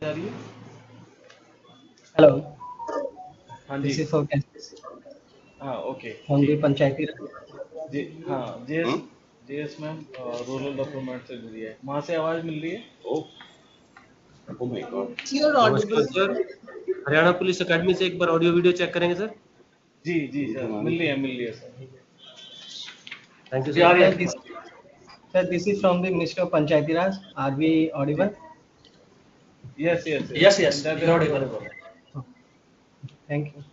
आ रही है? Hello, हाँ जी। this is Webcast हाँ, ओके, from the ठीक है। Panchayati. जी हाँ, जेएस मैम रूरल डेवलपमेंट से जुड़ी है, वहाँ से आवाज़ मिल रही है? Oh my God. You're नमस्कार audible. Sir, Haryana police academy से एक बार ऑडियो वीडियो चेक करेंगे सर। जी सर, मिल रही है सर। थैंक यू जी, आ सर। रही है। Sir, this is from the Ministry of Panchayati Raj. Are we audible? Yes, Yes, you're audible. Thank you.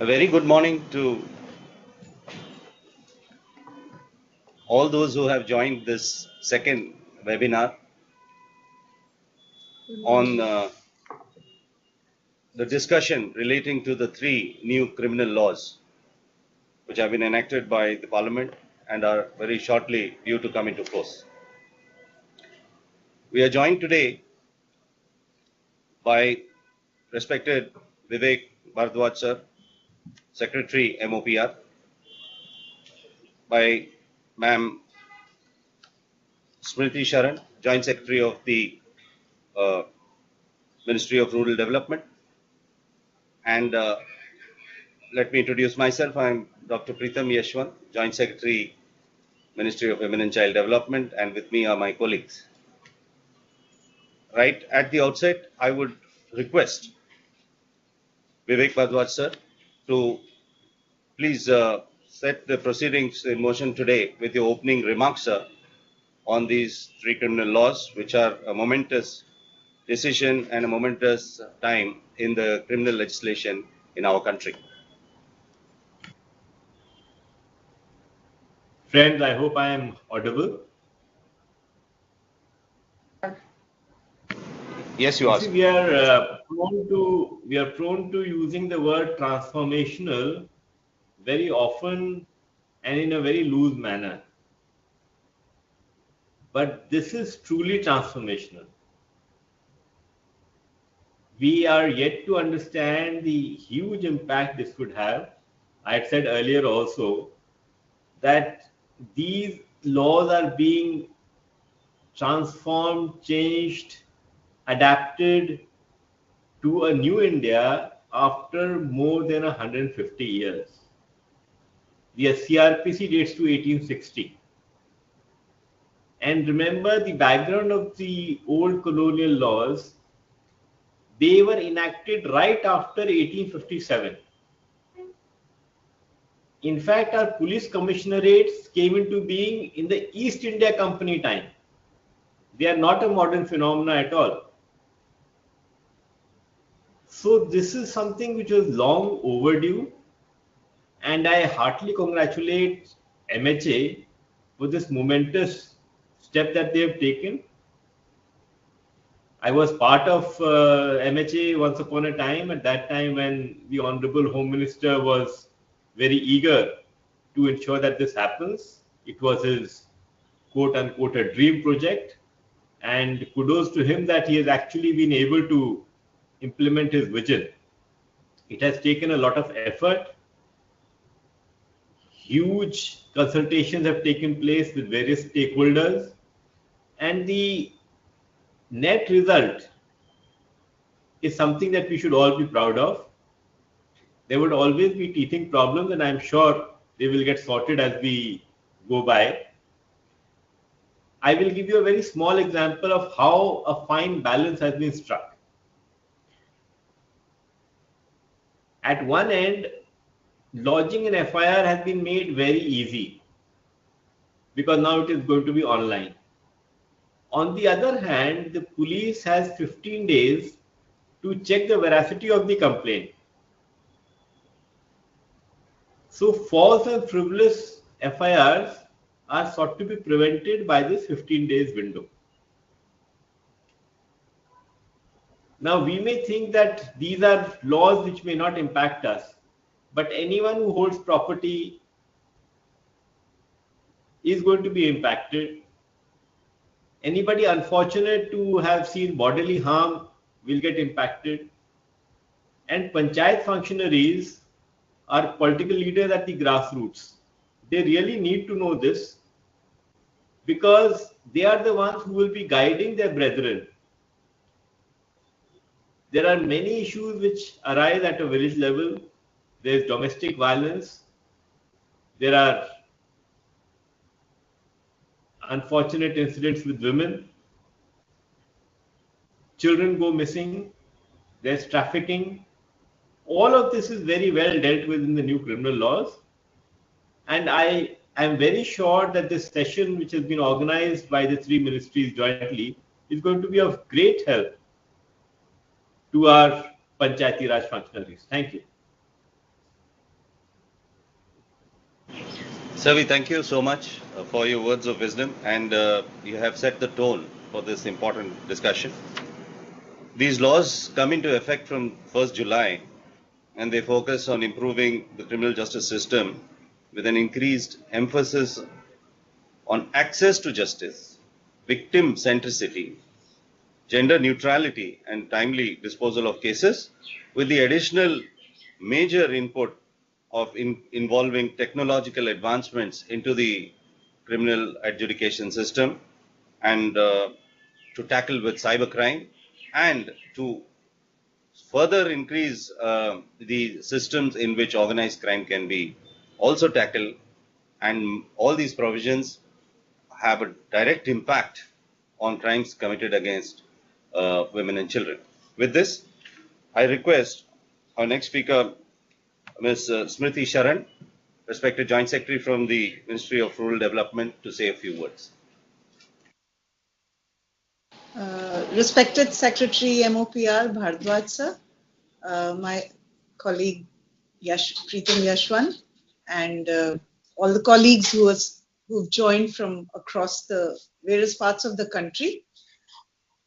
A very good morning to all those who have joined this second webinar on the discussion relating to the three new criminal laws which have been enacted by the Parliament and are very shortly due to come into force. We are joined today by respected Vivek Bhardwaj sir, Secretary MOPR, by Ma'am Smriti Sharan, Joint Secretary of the uh, Ministry of Rural Development, and let me introduce myself. I am Dr. Preetham Yashwant, Joint Secretary, Ministry of Women and Child Development, and with me are my colleagues. right at the outset, I would request Vivek Bhardwaj sir to please set the proceedings in motion today with your opening remarks, sir, on these three criminal laws, which are a momentous decision and a momentous time in the criminal legislation in our country. Friends, I hope I am audible. Yes, you You are. see, we are prone to using the word transformational very often and in a very loose manner. But this is truly transformational. We are yet to understand the huge impact this would have. I had said earlier also that these laws are being transformed, changed, adapted to a new India after more than 150 years. The CRPC dates to 1860. And remember the background of the old colonial laws, they were enacted right after 1857. In fact, our police commissionerates came into being in the East India Company time. They are not a modern phenomena at all. So this is something which was long overdue, and I heartily congratulate MHA for this momentous step that they have taken. I was part of MHA once upon a time, at that time when the Honorable Home Minister was very eager to ensure that this happens. It was his quote unquote a dream project, and kudos to him that he has actually been able to implement his vision. It has taken a lot of effort. Huge consultations have taken place with various stakeholders, and the net result is something that we should all be proud of. There would always be teething problems, and I'm sure they will get sorted as we go by. I will give you a very small example of how a fine balance has been struck. At one end, lodging an FIR has been made very easy because now it is going to be online. On the other hand, the police has 15 days to check the veracity of the complaint. So false and frivolous FIRs are sought to be prevented by this 15 days window. Now we may think that these are laws which may not impact us, but anyone who holds property is going to be impacted. Anybody unfortunate to have seen bodily harm will get impacted. And panchayat functionaries are political leaders at the grassroots. They really need to know this because they are the ones who will be guiding their brethren. There are many issues which arise at a village level. There is domestic violence. There are unfortunate incidents with women. Children go missing. There's trafficking. All of this is very well dealt with in the new criminal laws. And I am very sure that this session, which has been organized by the three ministries jointly, is going to be of great help to our Panchayati Raj functionaries. Thank you. Sir, we thank you so much for your words of wisdom, and you have set the tone for this important discussion. These laws come into effect from 1st July, and they focus on improving the criminal justice system with an increased emphasis on access to justice, victim centricity, gender neutrality, and timely disposal of cases, with the additional major input of involving technological advancements into the criminal adjudication system, and to tackle with cybercrime, and to further increase the systems in which organized crime can be also tackled. And all these provisions have a direct impact on crimes committed against women and children. With this, I request our next speaker, Ms. Smriti Sharan, respected Joint Secretary from the Ministry of Rural Development, to say a few words. Respected Secretary MOPR Bhardwaj sir, my colleague Pritam Yashwan, and all the colleagues who've joined from across the various parts of the country,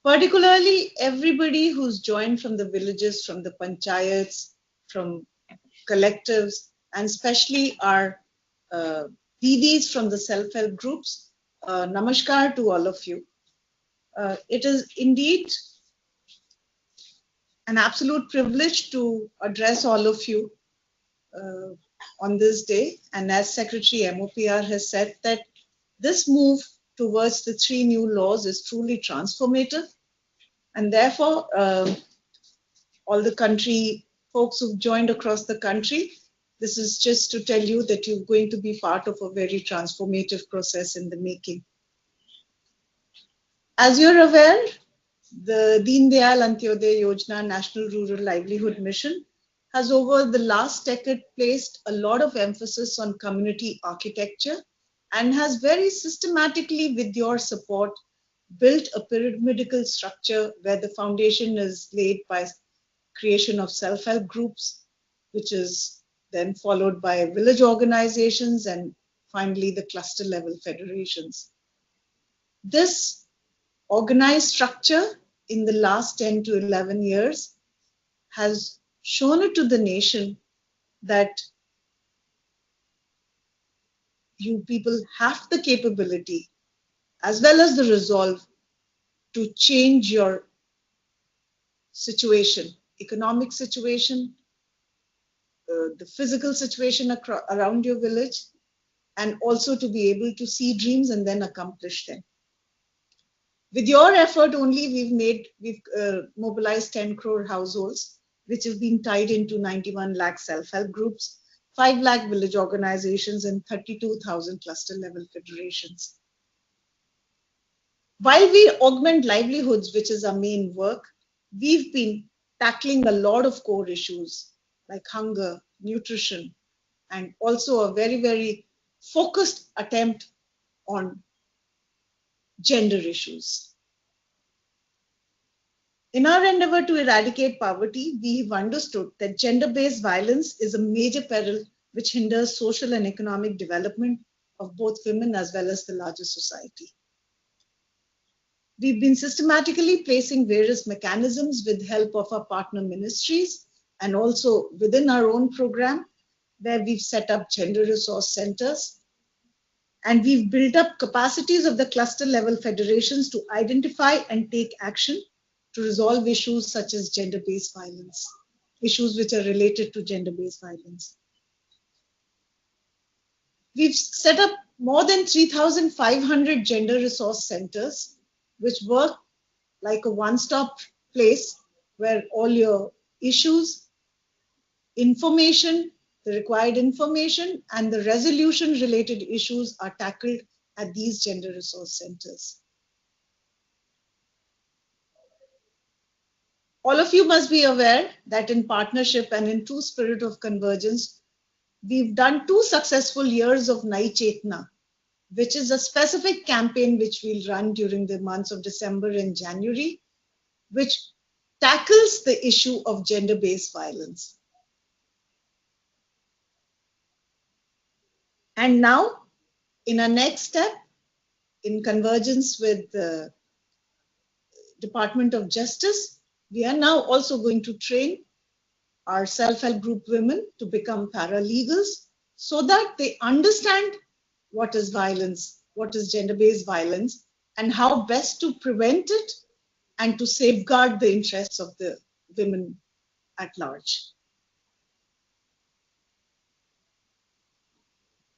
particularly everybody who's joined from the villages, from the panchayats, from collectives, and especially our DDs from the self-help groups. Namaskar to all of you. It is indeed an absolute privilege to address all of you on this day. And as Secretary MOPR has said, that this move towards the 3 new laws is truly transformative. And therefore, all the country folks who've joined across the country, this is just to tell you that you're going to be part of a very transformative process in the making. As you're aware, the Deen Dayal Antyodaya Yojana National Rural Livelihood Mission has over the last decade placed a lot of emphasis on community architecture and has very systematically, with your support, built a pyramidal structure where the foundation is laid by creation of self-help groups, which is then followed by village organizations and finally the cluster level federations. This organized structure in the last 10 to 11 years has shown it to the nation that you people have the capability as well as the resolve to change your situation, economic situation, the physical situation around your village, and also to be able to see dreams and then accomplish them. With your effort only, we've mobilized 10 crore households, which have been tied into 91 lakh self-help groups, 5 lakh village organizations, and 32,000 cluster level federations. While we augment livelihoods, which is our main work, we've been tackling a lot of core issues like hunger, nutrition, and also a very, very focused attempt on gender issues. In our endeavor to eradicate poverty, we have understood that gender-based violence is a major peril which hinders social and economic development of both women as well as the larger society. We've been systematically placing various mechanisms with help of our partner ministries and also within our own program, where we've set up gender resource centers. And we've built up capacities of the cluster level federations to identify and take action to resolve issues such as gender-based violence, issues which are related to gender-based violence. We've set up more than 3,500 gender resource centers, which work like a one-stop place where all your issues, information, the required information, and the resolution-related issues are tackled at these gender resource centers. All of you must be aware that in partnership and in true spirit of convergence, we've done 2 successful years of Nai Chetna, which is a specific campaign which we'll run during the months of December and January, which tackles the issue of gender-based violence. And now, in our next step, in convergence with the Department of Justice, we are now also going to train our self-help group women to become paralegals so that they understand what is violence, what is gender-based violence, and how best to prevent it and to safeguard the interests of the women at large.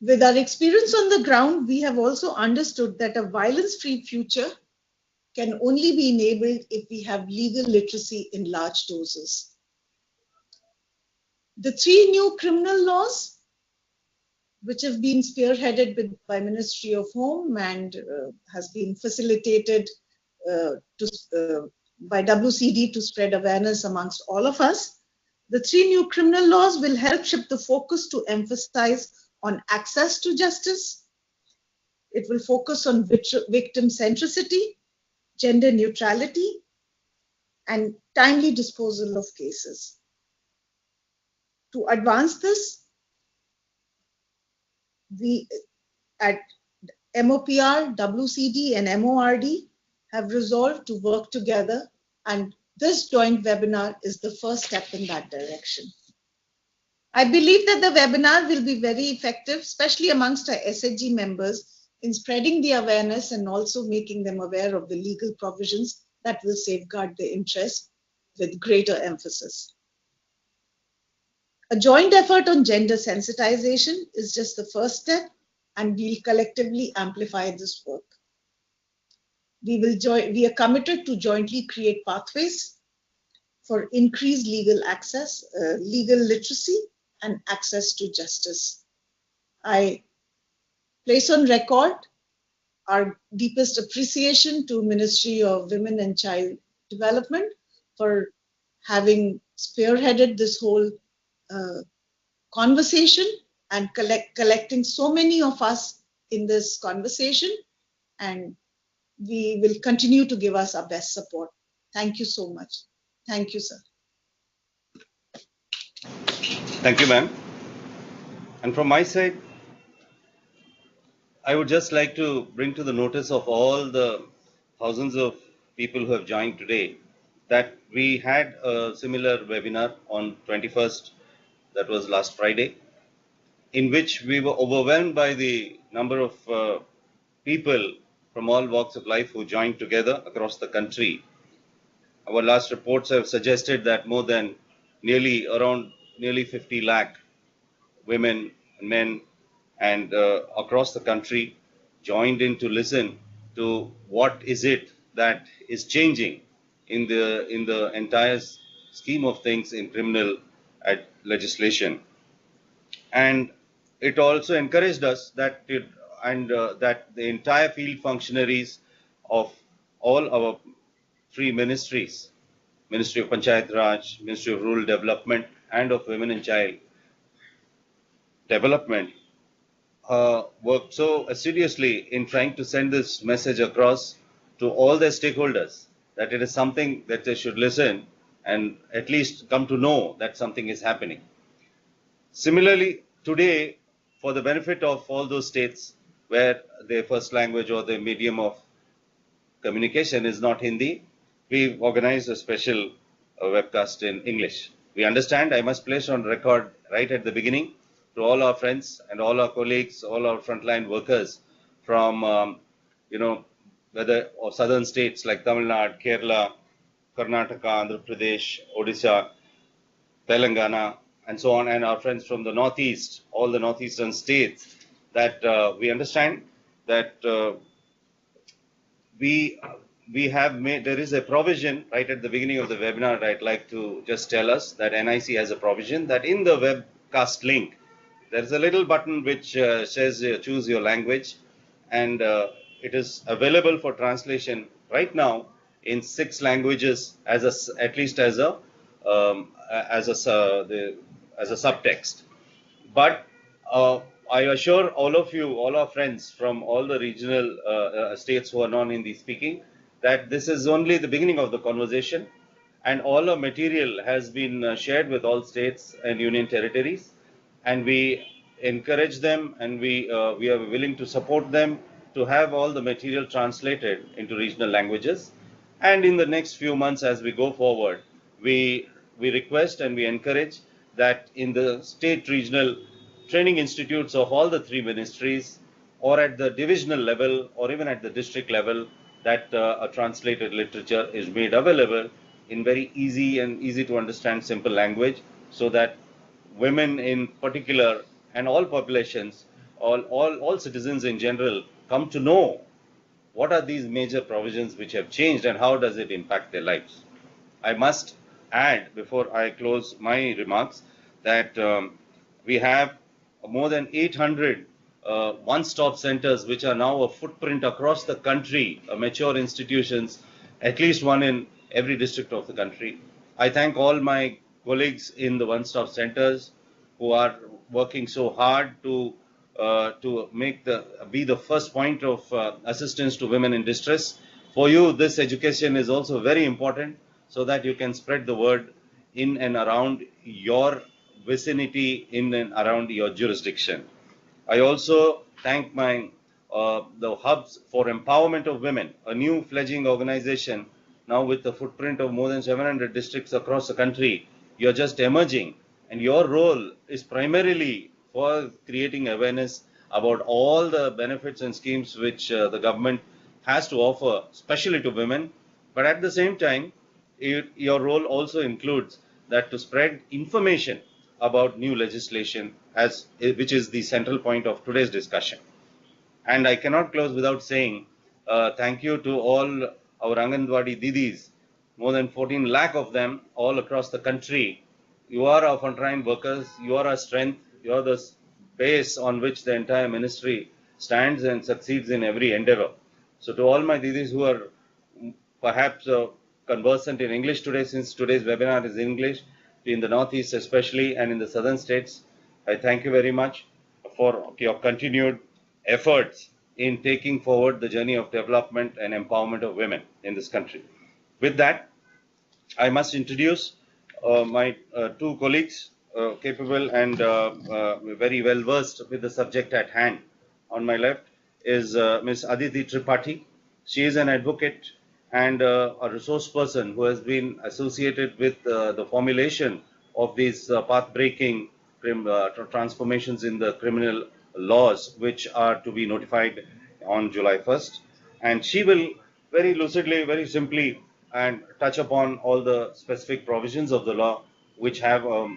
With our experience on the ground, we have also understood that a violence-free future can only be enabled if we have legal literacy in large doses. The 3 new criminal laws, which have been spearheaded by Ministry of Home and has been facilitated to by WCD to spread awareness amongst all of us. The 3 new criminal laws will help shift the focus to emphasize on access to justice. It will focus on victim centricity, gender neutrality, and timely disposal of cases. To advance this, we at MOPR, WCD, and MORD have resolved to work together, and this joint webinar is the first step in that direction. I believe that the webinar will be very effective, especially amongst our SHG members, in spreading the awareness and also making them aware of the legal provisions that will safeguard their interests with greater emphasis. A joint effort on gender sensitization is just the first step, and we'll collectively amplify this work. We are committed to jointly create pathways for increased legal access, legal literacy, and access to justice. I place on record our deepest appreciation to Ministry of Women and Child Development for having spearheaded this whole conversation and collecting so many of us in this conversation, and we will continue to give us our best support. Thank you so much. Thank you, sir. Thank you, ma'am. And from my side, I would just like to bring to the notice of all the thousands of people who have joined today that we had a similar webinar on 21st, that was last Friday, in which we were overwhelmed by the number of people from all walks of life who joined together across the country. Our last reports have suggested that more than nearly 50 lakh women, men, and across the country joined in to listen to what is it that is changing in the entire scheme of things in criminal legislation. And it also encouraged us that that the entire field functionaries of all our 3 ministries, Ministry of Panchayat Raj, Ministry of Rural Development, and of Women and Child Development, worked so assiduously in trying to send this message across to all their stakeholders that it is something that they should listen and at least come to know that something is happening. Similarly, today, for the benefit of all those states where their first language or their medium of communication is not Hindi, we've organized a special webcast in English. We understand, I must place on record right at the beginning, to all our friends and all our colleagues, all our frontline workers from, whether or southern states like Tamil Nadu, Kerala, Karnataka, Andhra Pradesh, Odisha, Telangana, and so on, and our friends from the Northeast, all the Northeastern states, that we understand that we have made, there is a provision right at the beginning of the webinar. I'd like to just tell us that NIC has a provision that in the webcast link, there is a little button which says choose your language, and it is available for translation right now in 6 languages at least as a subtext. But I assure all of you, all our friends from all the regional states who are non-Hindi speaking, that this is only the beginning of the conversation, and all our material has been shared with all states and union territories, and we encourage them, and we are willing to support them to have all the material translated into regional languages. And in the next few months, as we go forward, we request and we encourage that in the state regional training institutes of all the 3 ministries, or at the divisional level, or even at the district level, that a translated literature is made available in very easy to understand simple language, so that women in particular and all populations, all citizens in general, come to know what are these major provisions which have changed and how does it impact their lives. I must add, before I close my remarks, that we have more than 800 one-stop centers which are now a footprint across the country, mature institutions, at least one in every district of the country. I thank all my colleagues in the one-stop centers who are working so hard to be the first point of assistance to women in distress. For you, this education is also very important so that you can spread the word in and around your vicinity, in and around your jurisdiction. I also thank the hubs for empowerment of women, a new fledgling organization now with the footprint of more than 700 districts across the country. You're just emerging, and your role is primarily for creating awareness about all the benefits and schemes which the government has to offer, especially to women. But at the same time, your role also includes that to spread information about new legislation, which is the central point of today's discussion. And I cannot close without saying thank you to all our Anganwadi Didis, more than 14 lakh of them all across the country. You are our frontline workers, you are our strength, you are the base on which the entire ministry stands and succeeds in every endeavor. So to all my Didis who are perhaps conversant in English today, since today's webinar is in English, in the Northeast especially and in the southern states, I thank you very much for your continued efforts in taking forward the journey of development and empowerment of women in this country. With that, I must introduce my two colleagues, capable and very well versed with the subject at hand. On my left is Ms. Aditi Tripathi. She is an advocate and a resource person who has been associated with the formulation of these path-breaking transformations in the criminal laws, which are to be notified on July 1st. And she will very lucidly, very simply, and touch upon all the specific provisions of the law which have a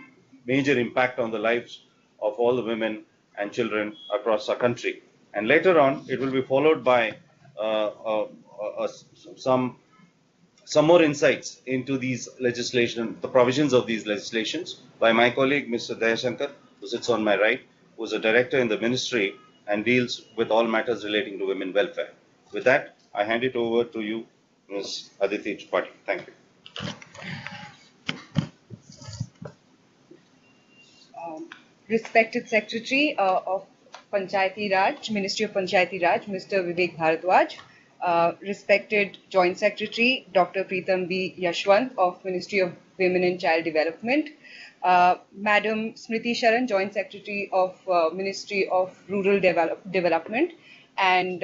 major impact on the lives of all the women and children across our country. And later on, it will be followed by some more insights into these legislation, the provisions of these legislations, by my colleague, Mr. Dayashankar, who sits on my right, who is a director in the ministry and deals with all matters relating to women welfare. With that, I hand it over to you, Ms. Aditi Tripathi. Thank you. Respected Secretary of Panchayati Raj, Ministry of Panchayati Raj, Mr. Vivek Bharadwaj, respected Joint Secretary, Dr. Preetam B. Yashwant of Ministry of Women and Child Development, Madam Smriti Sharan, Joint Secretary of Ministry of Rural Development, and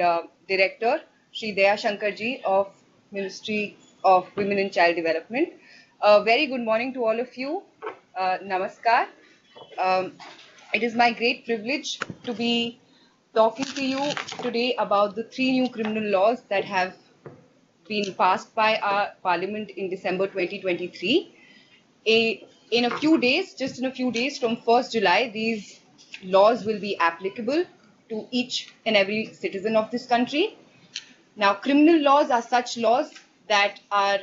Director Shri Daya Shankarji of Ministry of Women and Child Development. Very good morning to all of you. Namaskar. It is my great privilege to be talking to you today about the 3 new criminal laws that have been passed by our Parliament in December 2023. In a few days, just in a few days from 1st July, these laws will be applicable to each and every citizen of this country. Now, criminal laws are such laws that are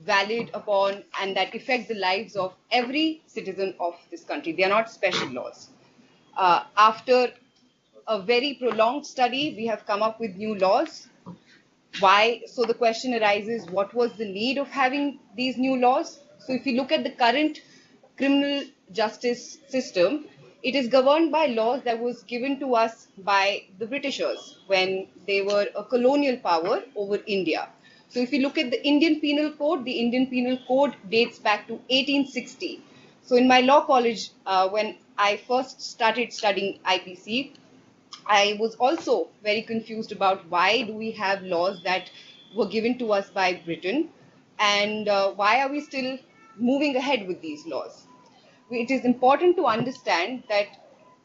valid upon and that affect the lives of every citizen of this country. They are not special laws. After a very prolonged study, we have come up with new laws. Why? So the question arises, what was the need of having these new laws? So if you look at the current criminal justice system, it is governed by laws that was given to us by the Britishers when they were a colonial power over India. So if you look at the Indian Penal Code, the Indian Penal Code dates back to 1860. So in my law college, when I first started studying IPC, I was also very confused about why do we have laws that were given to us by Britain, and why are we still moving ahead with these laws? It is important to understand that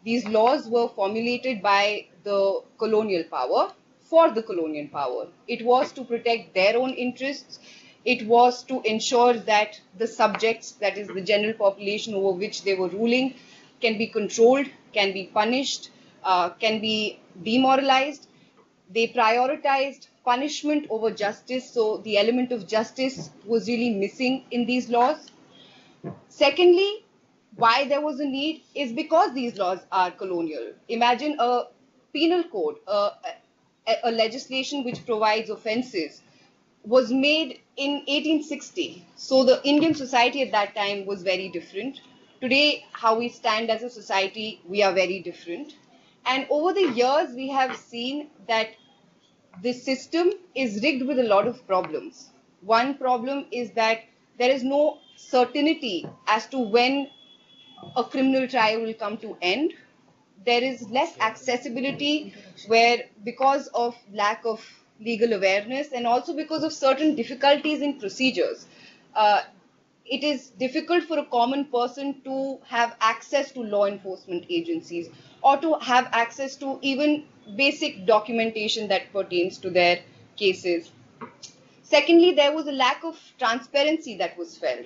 these laws were formulated by the colonial power for the colonial power. It was to protect their own interests. It was to ensure that the subjects, that is the general population over which they were ruling, can be controlled, can be punished, can be demoralized. They prioritized punishment over justice, so the element of justice was really missing in these laws. Secondly, why there was a need is because these laws are colonial. Imagine a penal code, a legislation which provides offences was made in 1860. So the Indian society at that time was very different. Today, how we stand as a society, we are very different. And over the years, we have seen that this system is rigged with a lot of problems. One problem is that there is no certainty as to when a criminal trial will come to end. There is less accessibility where, because of lack of legal awareness and also because of certain difficulties in procedures, uh, it is difficult for a common person to have access to law enforcement agencies or to have access to even basic documentation that pertains to their cases. Secondly, there was a lack of transparency that was felt.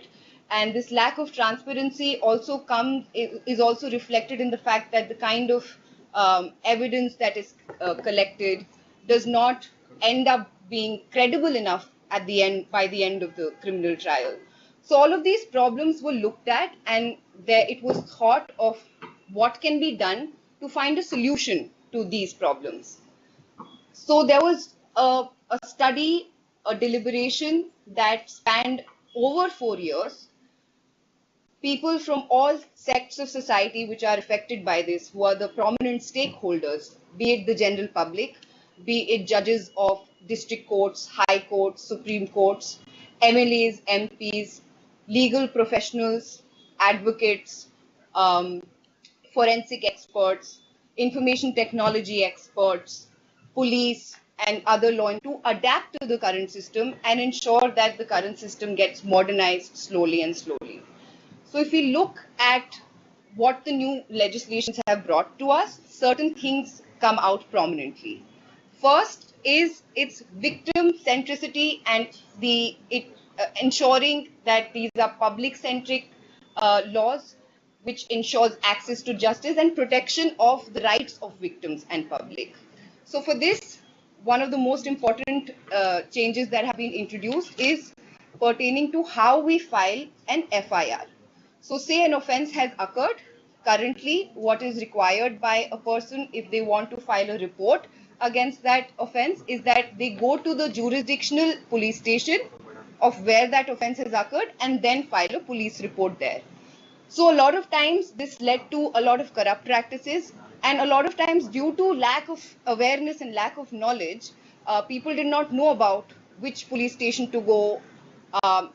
And this lack of transparency also is also reflected in the fact that the kind of evidence that is collected does not end up being credible enough at the end, by the end of the criminal trial. So all of these problems were looked at, and it was thought of what can be done to find a solution to these problems. So there was a study, a deliberation that spanned over 4 years. People from all sects of society which are affected by this, who are the prominent stakeholders, be it the general public, be it judges of district courts, high courts, supreme courts, MLAs, MPs, legal professionals, advocates, forensic experts, information technology experts, police, and other law to adapt to the current system and ensure that the current system gets modernized slowly and slowly. So if we look at what the new legislations have brought to us, certain things come out prominently. First is its victim centricity and ensuring that these are public centric laws which ensures access to justice and protection of the rights of victims and public. So for this, one of the most important changes that have been introduced is pertaining to how we file an FIR. So say an offense has occurred. Currently, what is required by a person if they want to file a report against that offense is that they go to the jurisdictional police station of where that offense has occurred and then file a police report there. So a lot of times this led to a lot of corrupt practices, and a lot of times due to lack of awareness and lack of knowledge, people did not know about which police station to go.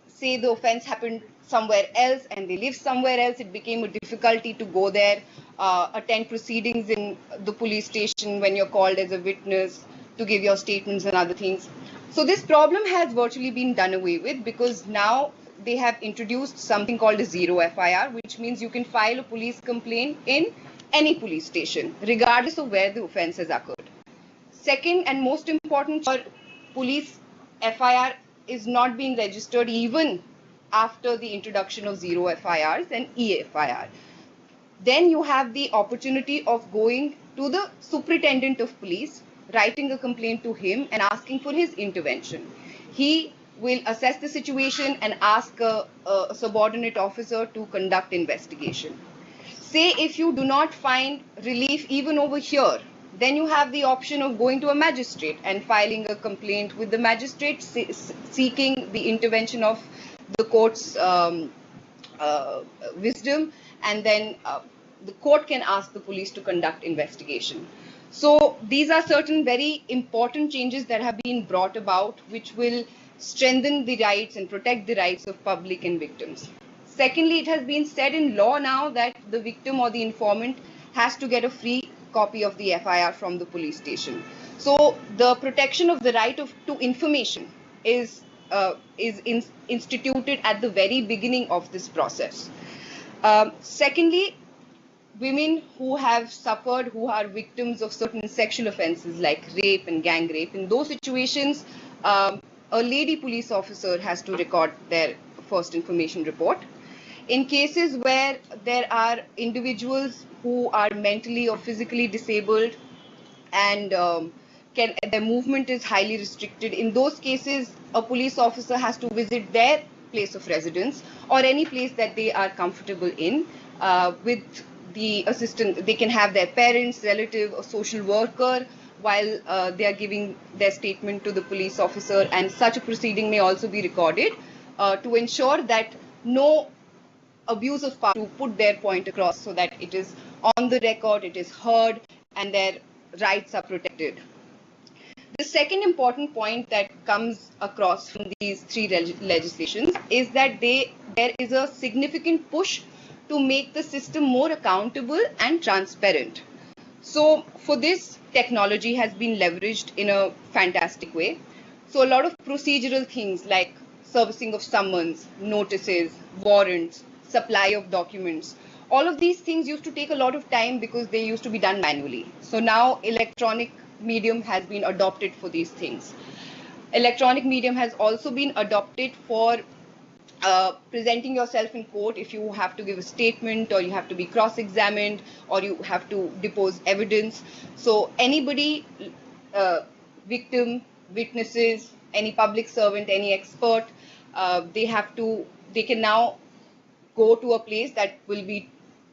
Say the offense happened somewhere else and they live somewhere else, it became a difficulty to go there, attend proceedings in the police station when you're called as a witness to give your statements and other things. So this problem has virtually been done away with because now they have introduced something called a zero FIR, which means you can file a police complaint in any police station, regardless of where the offense has occurred. Second and most important, your police FIR is not being registered even after the introduction of zero FIRs and EFIR. Then you have the opportunity of going to the superintendent of police, writing a complaint to him and asking for his intervention. He will assess the situation and ask a subordinate officer to conduct investigation. Say if you do not find relief even over here, then you have the option of going to a magistrate and filing a complaint with the magistrate seeking the intervention of the court's wisdom, and then the court can ask the police to conduct investigation. So these are certain very important changes that have been brought about which will strengthen the rights and protect the rights of public and victims. Secondly, it has been said in law now that the victim or the informant has to get a free copy of the FIR from the police station. So the protection of the right to information is instituted at the very beginning of this process. Secondly, women who have suffered, who are victims of certain sexual offenses like rape and gang rape, in those situations, a lady police officer has to record their first information report. In cases where there are individuals who are mentally or physically disabled and their movement is highly restricted, in those cases, a police officer has to visit their place of residence or any place that they are comfortable in with the assistant. They can have their parents, relative, or social worker while they are giving their statement to the police officer, and such a proceeding may also be recorded to ensure that no abuse of power to put their point across, so that it is on the record, it is heard, and their rights are protected. The second important point that comes across from these three legislations is that there is a significant push to make the system more accountable and transparent. So for this, technology has been leveraged in a fantastic way. So a lot of procedural things like servicing of summons, notices, warrants, supply of documents, all of these things used to take a lot of time because they used to be done manually. So now electronic medium has been adopted for these things. Electronic medium has also been adopted for presenting yourself in court if you have to give a statement, or you have to be cross-examined, or you have to depose evidence. So anybody, victim, witnesses, any public servant, any expert, they can now go to a place that will be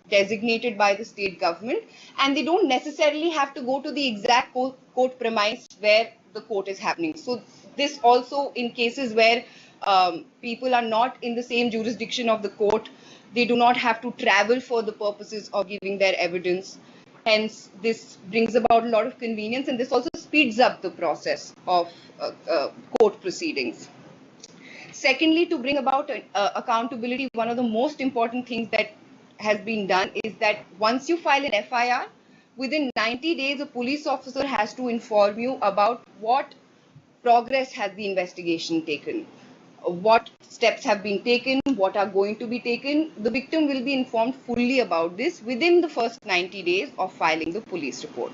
designated by the state government, and they don't necessarily have to go to the exact court premise where the court is happening. So this also, in cases where people are not in the same jurisdiction of the court, they do not have to travel for the purposes of giving their evidence. Hence, this brings about a lot of convenience, and this also speeds up the process of court proceedings. Secondly, to bring about accountability, one of the most important things that has been done is that once you file an FIR, within 90 days, a police officer has to inform you about what progress has the investigation taken, what steps have been taken, what are going to be taken. The victim will be informed fully about this within the first 90 days of filing the police report.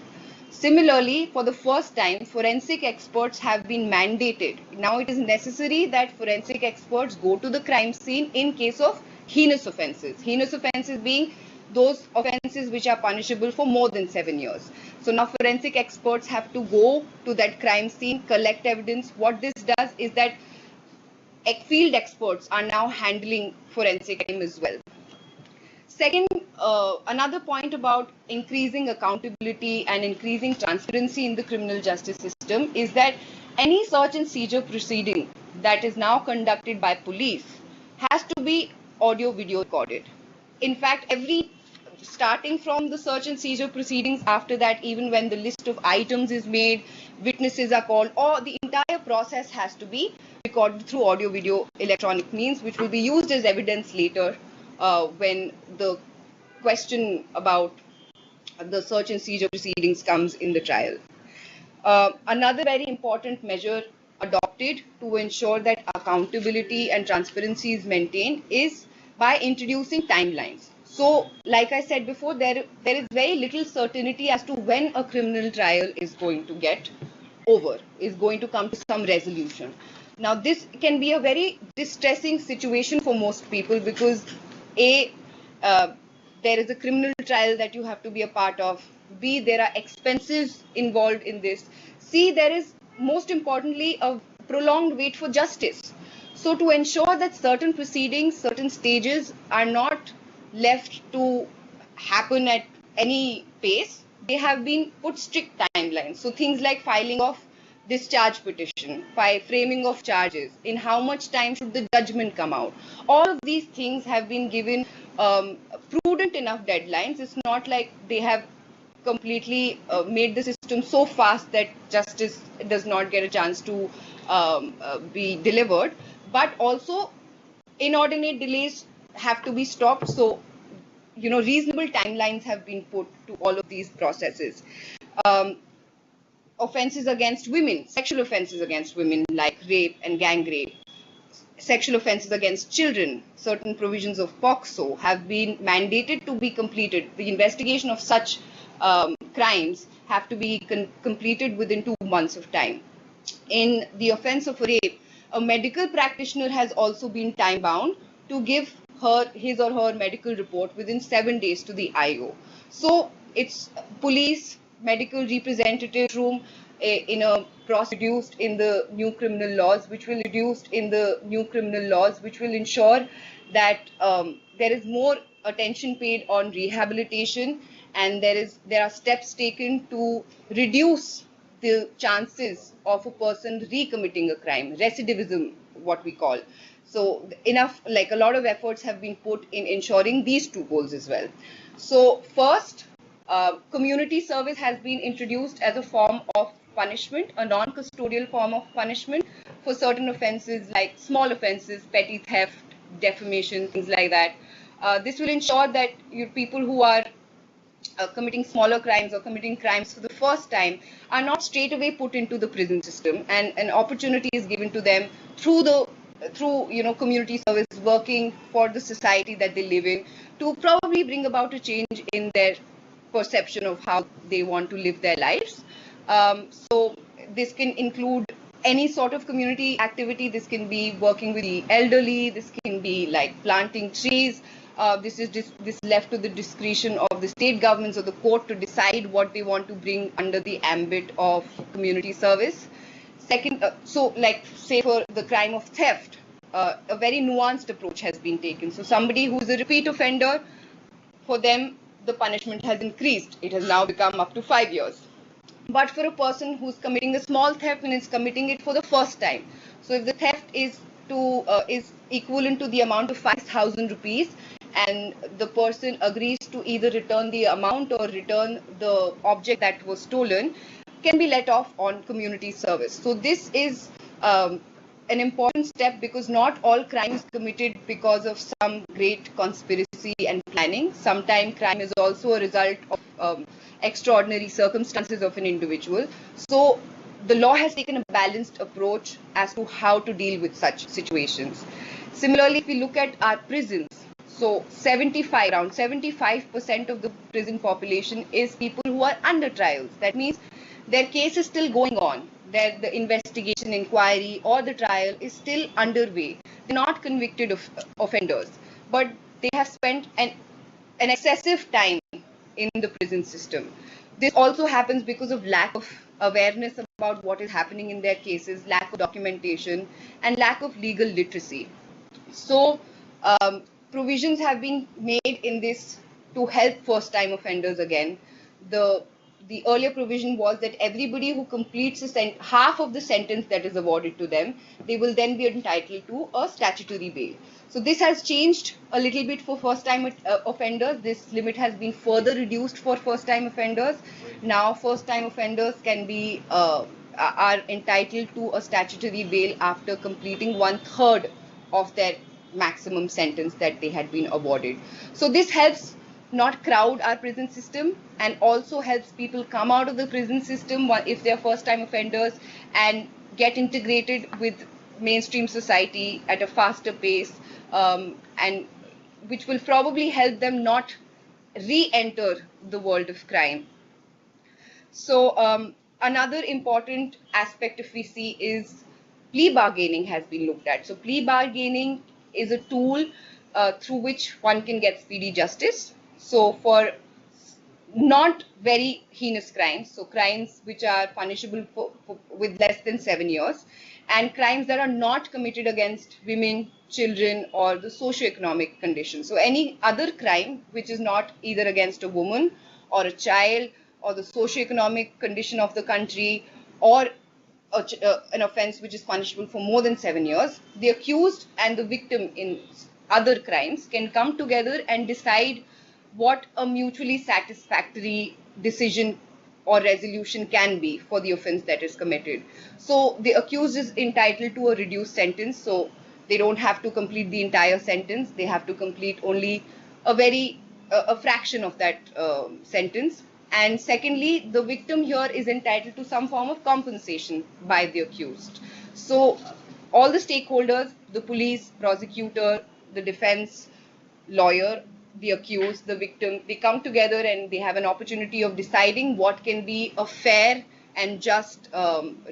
Similarly, for the first time, forensic experts have been mandated. Now it is necessary that forensic experts go to the crime scene in case of heinous offences. Heinous offences being those offences which are punishable for more than 7 years. So now forensic experts have to go to that crime scene, collect evidence. What this does is that field experts are now handling forensic crime as well. Second, another point about increasing accountability and increasing transparency in the criminal justice system is that any search and seizure proceeding that is now conducted by police has to be audio-video recorded. In fact, starting from the search and seizure proceedings, after that, even when the list of items is made, witnesses are called, or the entire process has to be recorded through audio-video electronic means, which will be used as evidence later when the question about the search and seizure proceedings comes in the trial. Another very important measure adopted to ensure that accountability and transparency is maintained is by introducing timelines. So, like I said before, there is very little certainty as to when a criminal trial is going to get over, is going to come to some resolution. Now, this can be a very distressing situation for most people because A, there is a criminal trial that you have to be a part of. B, there are expenses involved in this. C, there is, most importantly, a prolonged wait for justice. So to ensure that certain proceedings, certain stages are not left to happen at any pace, they have been put strict timelines. So things like filing of discharge petition, framing of charges, in how much time should the judgment come out. All of these things have been given prudent enough deadlines. It's not like they have completely made the system so fast that justice does not get a chance to be delivered. But also, inordinate delays have to be stopped. So, reasonable timelines have been put to all of these processes. Offenses against women, sexual offenses against women like rape and gang rape, sexual offenses against children, certain provisions of POCSO have been mandated to be completed. The investigation of such crimes have to be completed within 2 months of time. In the offense of rape, a medical practitioner has also been time bound to give his or her medical report within 7 days to the IO. So it's police, medical representative room in a process reduced in the new criminal laws, which will ensure that there is more attention paid on rehabilitation, and there are steps taken to reduce the chances of a person recommitting a crime, recidivism, what we call. So enough, like a lot of efforts have been put in ensuring these two goals as well. So first, community service has been introduced as a form of punishment, a non-custodial form of punishment for certain offences like small offences, petty theft, defamation, things like that. This will ensure that people who are committing smaller crimes or committing crimes for the first time are not straight away put into the prison system, and an opportunity is given to them through community service, working for the society that they live in, to probably bring about a change in their perception of how they want to live their lives. So this can include any sort of community activity. This can be working with the elderly. This can be like planting trees. This left to the discretion of the state governments or the court to decide what they want to bring under the ambit of community service. Second, so like say for the crime of theft, a very nuanced approach has been taken. So somebody who is a repeat offender, for them the punishment has increased. It has now become up to 5 years. But for a person who's committing a small theft and is committing it for the first time, so if the theft is equivalent to the amount of 5,000 rupees, and the person agrees to either return the amount or return the object that was stolen, can be let off on community service. So this is an important step, because not all crime is committed because of some great conspiracy and planning. Sometimes crime is also a result of extraordinary circumstances of an individual. So the law has taken a balanced approach as to how to deal with such situations. Similarly, if we look at our prisons, so around 75% of the prison population is people who are under trials. That means their case is still going on. The investigation, inquiry, or the trial is still underway. They're not convicted of offenders, but they have spent an excessive time in the prison system. This also happens because of lack of awareness about what is happening in their cases, lack of documentation, and lack of legal literacy. So provisions have been made in this to help first-time offenders again. The earlier provision was that everybody who completes half of the sentence that is awarded to them, they will then be entitled to a statutory bail. So this has changed a little bit for first-time offenders. This limit has been further reduced for first-time offenders. Now first-time offenders are entitled to a statutory bail after completing 1/3 of their maximum sentence that they had been awarded. So this helps not crowd our prison system, and also helps people come out of the prison system if they are first-time offenders and get integrated with mainstream society at a faster pace, and which will probably help them not re-enter the world of crime. So another important aspect, if we see, is plea bargaining has been looked at. So plea bargaining is a tool through which one can get speedy justice. So for not very heinous crimes, so crimes which are punishable with less than 7 years, and crimes that are not committed against women, children, or the socio-economic condition. So any other crime which is not either against a woman or a child or the socio-economic condition of the country, or an offense which is punishable for more than 7 years, the accused and the victim in other crimes can come together and decide what a mutually satisfactory decision or resolution can be for the offense that is committed. So the accused is entitled to a reduced sentence, so they don't have to complete the entire sentence. They have to complete only a fraction of that sentence. And secondly, the victim here is entitled to some form of compensation by the accused. So all the stakeholders, the police, prosecutor, the defense, lawyer, the accused, the victim, they come together and they have an opportunity of deciding what can be a fair and just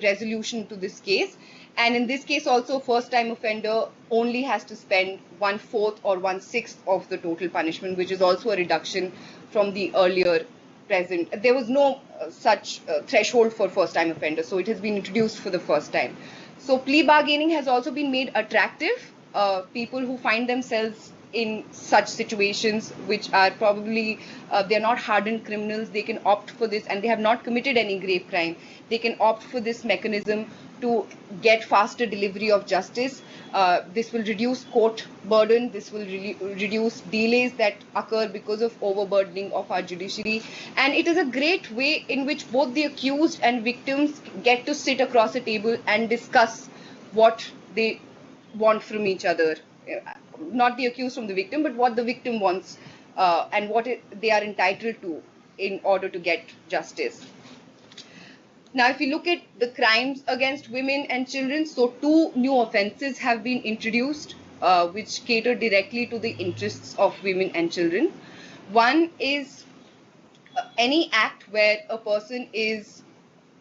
resolution to this case. And in this case also, first-time offender only has to spend 1/4 or 1/6 of the total punishment, which is also a reduction from the earlier present. There was no such threshold for first-time offenders, so it has been introduced for the first time. So plea bargaining has also been made attractive people who find themselves in such situations, which are probably they're not hardened criminals, they can opt for this, and they have not committed any grave crime. They can opt for this mechanism to get faster delivery of justice. This will reduce court burden. This will reduce delays that occur because of overburdening of our judiciary. And it is a great way in which both the accused and victims get to sit across a table and discuss what they want from each other. Not the accused from the victim, but what the victim wants and what they are entitled to in order to get justice. Now, if you look at the crimes against women and children, so 2 new offences have been introduced which cater directly to the interests of women and children. One is any act where a person is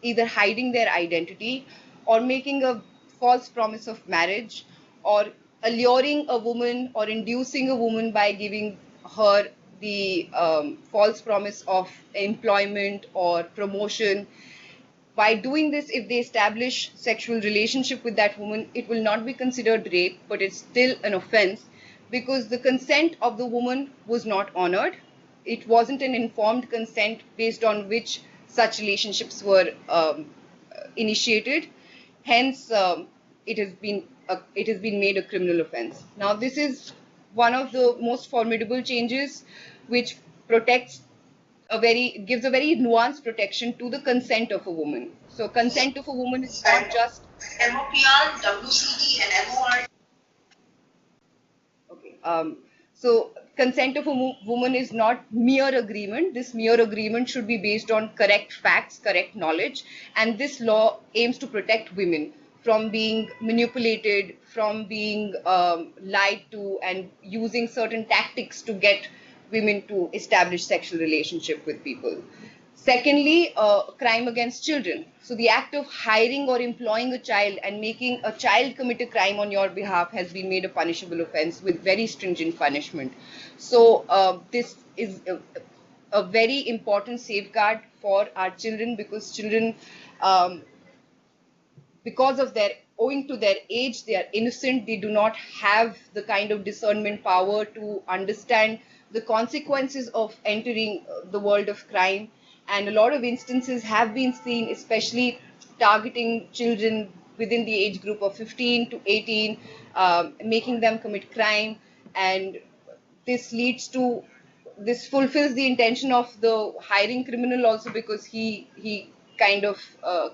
either hiding their identity or making a false promise of marriage or alluring a woman or inducing a woman by giving her the false promise of employment or promotion. By doing this, if they establish sexual relationship with that woman, it will not be considered rape, but it's still an offense because the consent of the woman was not honored. It wasn't an informed consent based on which such relationships were initiated. Hence, it has been made a criminal offense. Now, this is one of the most formidable changes, which gives a very nuanced protection to the consent of a woman. So, consent of a woman is not just MOPR, WCT, and MOR. Okay. So consent of a woman is not mere agreement. This mere agreement should be based on correct facts, correct knowledge, and this law aims to protect women from being manipulated, from being lied to, and using certain tactics to get women to establish sexual relationship with people. Secondly, crime against children. So the act of hiring or employing a child and making a child commit a crime on your behalf has been made a punishable offense with very stringent punishment. So this is a very important safeguard for our children, because children, because of owing to their age, they are innocent. They do not have the kind of discernment power to understand the consequences of entering the world of crime. And a lot of instances have been seen, especially targeting children within the age group of 15 to 18, making them commit crime. And this fulfills the intention of the hiring criminal also, because he kind of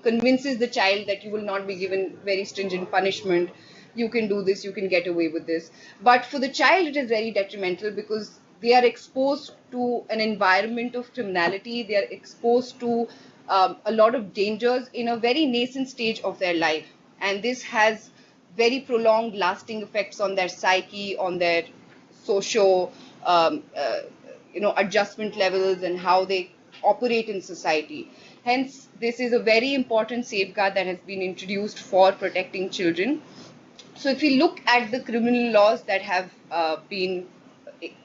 convinces the child that you will not be given very stringent punishment. You can do this, you can get away with this. But for the child, it is very detrimental, because they are exposed to an environment of criminality. They are exposed to a lot of dangers in a very nascent stage of their life. And this has very prolonged, lasting effects on their psyche, on their socio, adjustment levels, and how they operate in society. Hence, this is a very important safeguard that has been introduced for protecting children. So if we look at the criminal laws that have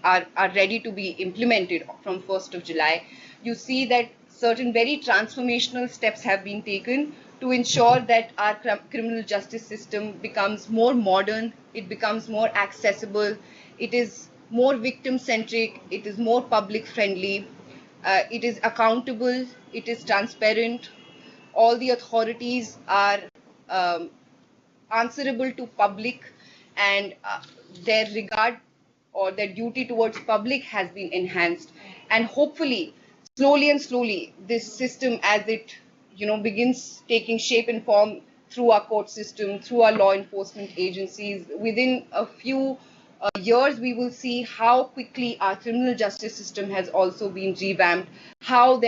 are ready to be implemented from 1st of July, you see that certain very transformational steps have been taken to ensure that our criminal justice system becomes more modern, it becomes more accessible, it is more victim-centric, it is more public-friendly, it is accountable, it is transparent. All the authorities are answerable to public, and their regard or their duty towards public has been enhanced. And hopefully, slowly, this system, as it begins taking shape and form through our court system, through our law enforcement agencies, within a few years, we will see how quickly our criminal justice system has also been revamped, how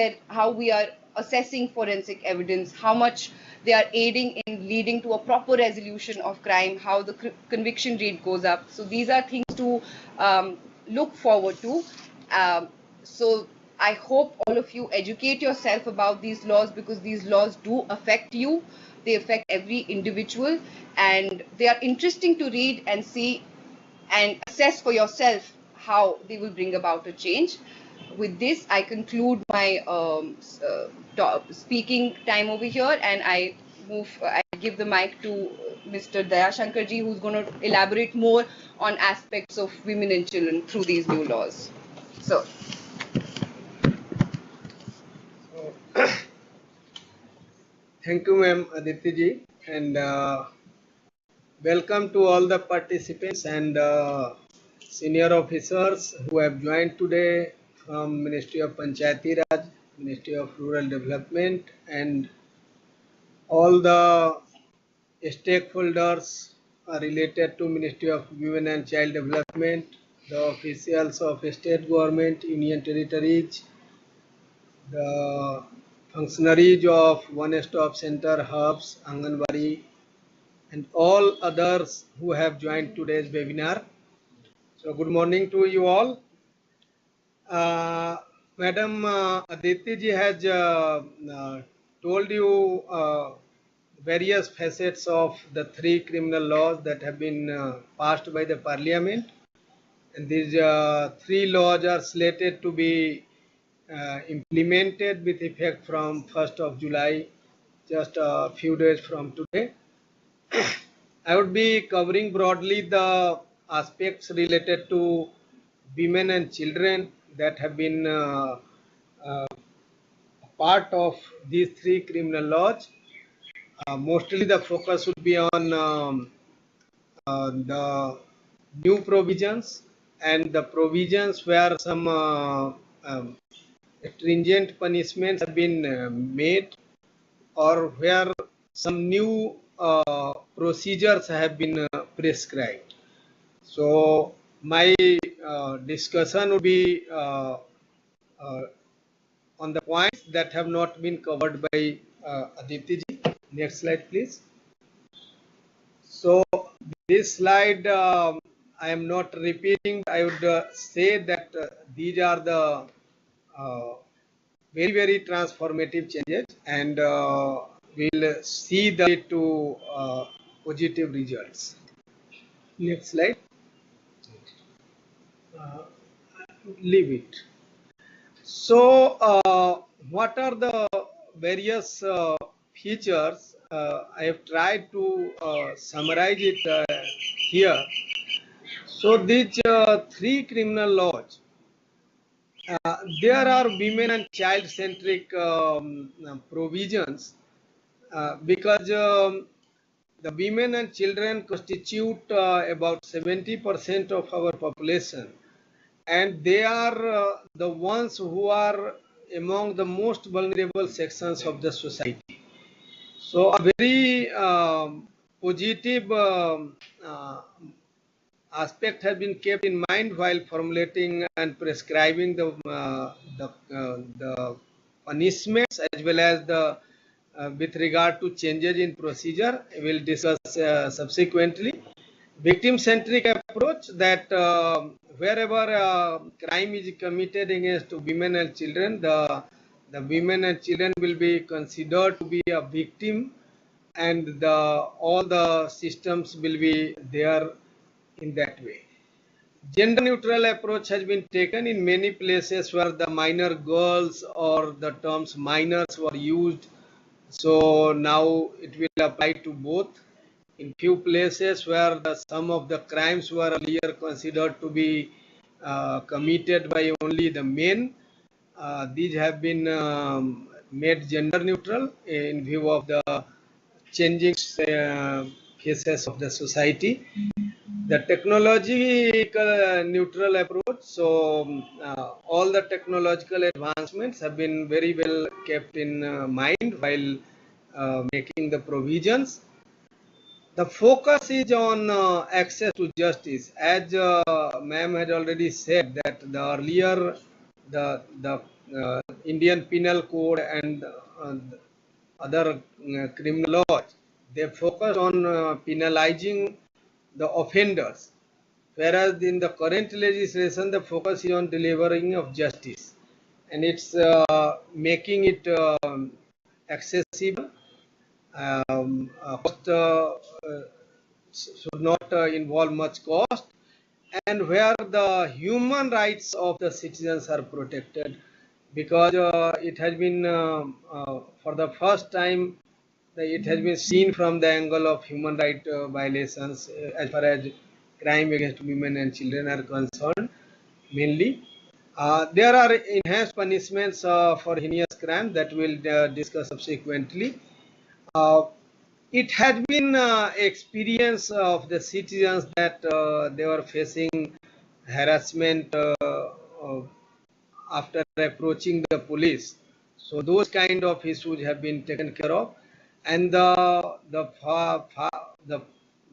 we are assessing forensic evidence, how much they are aiding in leading to a proper resolution of crime, how the conviction rate goes up. So these are things to look forward to. So I hope all of you educate yourself about these laws, because these laws do affect you. They affect every individual, and they are interesting to read and see and assess for yourself how they will bring about a change. With this, I conclude my speaking time over here, and I give the mic to Mr. Dayashankar ji, who's going to elaborate more on aspects of women and children through these new laws. So, Thank you, ma'am Aditi ji, and welcome to all the participants and senior officers who have joined today from Ministry of Panchayati Raj, Ministry of Rural Development, and all the stakeholders related to Ministry of Women and Child Development, the officials of state government, union territories, the functionaries of one-stop center, hubs, Anganwadi, and all others who have joined today's webinar. So good morning to you all. Madam Aditi ji has told you various facets of the three criminal laws that have been passed by the parliament, and these three laws are slated to be implemented with effect from 1st of July, just a few days from today. I would be covering broadly the aspects related to women and children that have been part of these three criminal laws. Mostly the focus would be on the new provisions and the provisions where some stringent punishments have been made, or where some new procedures have been prescribed. So my discussion would be on the points that have not been covered by Aditi ji. Next slide, please. So this slide I am not repeating. I would say that these are the very transformative changes, and we'll see the way to positive results. Next slide. Leave it. So what are the various features? I have tried to summarize it here. So these three criminal laws, there are women and child centric provisions because the women and children constitute about 70% of our population, and they are the ones who are among the most vulnerable sections of the society. So a very positive aspect has been kept in mind while formulating and prescribing the punishments, as well as the with regard to changes in procedure. We will discuss subsequently. Victim-centric approach, that wherever crime is committed against women and children, the women and children will be considered to be a victim, and all the systems will be there in that way. Gender neutral approach has been taken in many places where the minor girls or the terms minors were used. So now it will apply to both. In few places where some of the crimes were earlier considered to be committed by only the men, these have been made gender neutral in view of the changing phases of the society. The technological neutral approach, so all the technological advancements have been very well kept in mind while making the provisions. The focus is on access to justice. As ma'am has already said, that the earlier the Indian Penal Code and other criminal laws, they focus on penalizing the offenders, whereas in the current legislation the focus is on delivering of justice, and it's making it accessible. Cost should not involve much cost, and where the human rights of the citizens are protected, because it has been for the first time it has been seen from the angle of human right violations as far as crime against women and children are concerned mainly. There are enhanced punishments for heinous crime that we'll discuss subsequently. Uh, it has been experience of the citizens that they were facing harassment after approaching the police. So those kind of issues have been taken care of, and the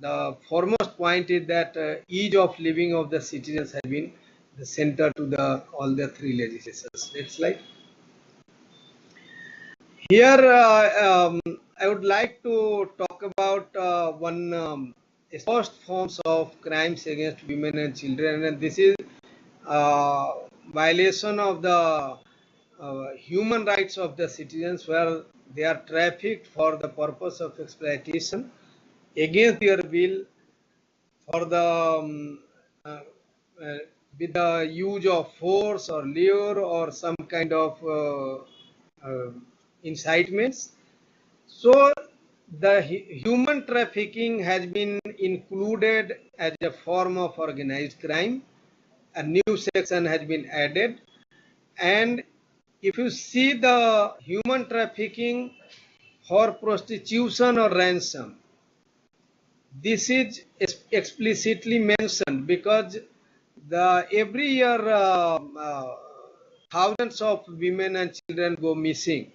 the foremost point is that ease of living of the citizens has been the center to the all the three legislations. Next slide. Here, I would like to talk about one worst forms of crimes against women and children, and this is uh, violation of the human rights of the citizens, where they are trafficked for the purpose of exploitation against their will for the uh, uh, with the use of force or lure or some kind of incitements. So the human trafficking has been included as a form of organized crime. A new section has been added, and if you see the human trafficking for prostitution or ransom, this is explicitly mentioned because the every year thousands of women and children go missing,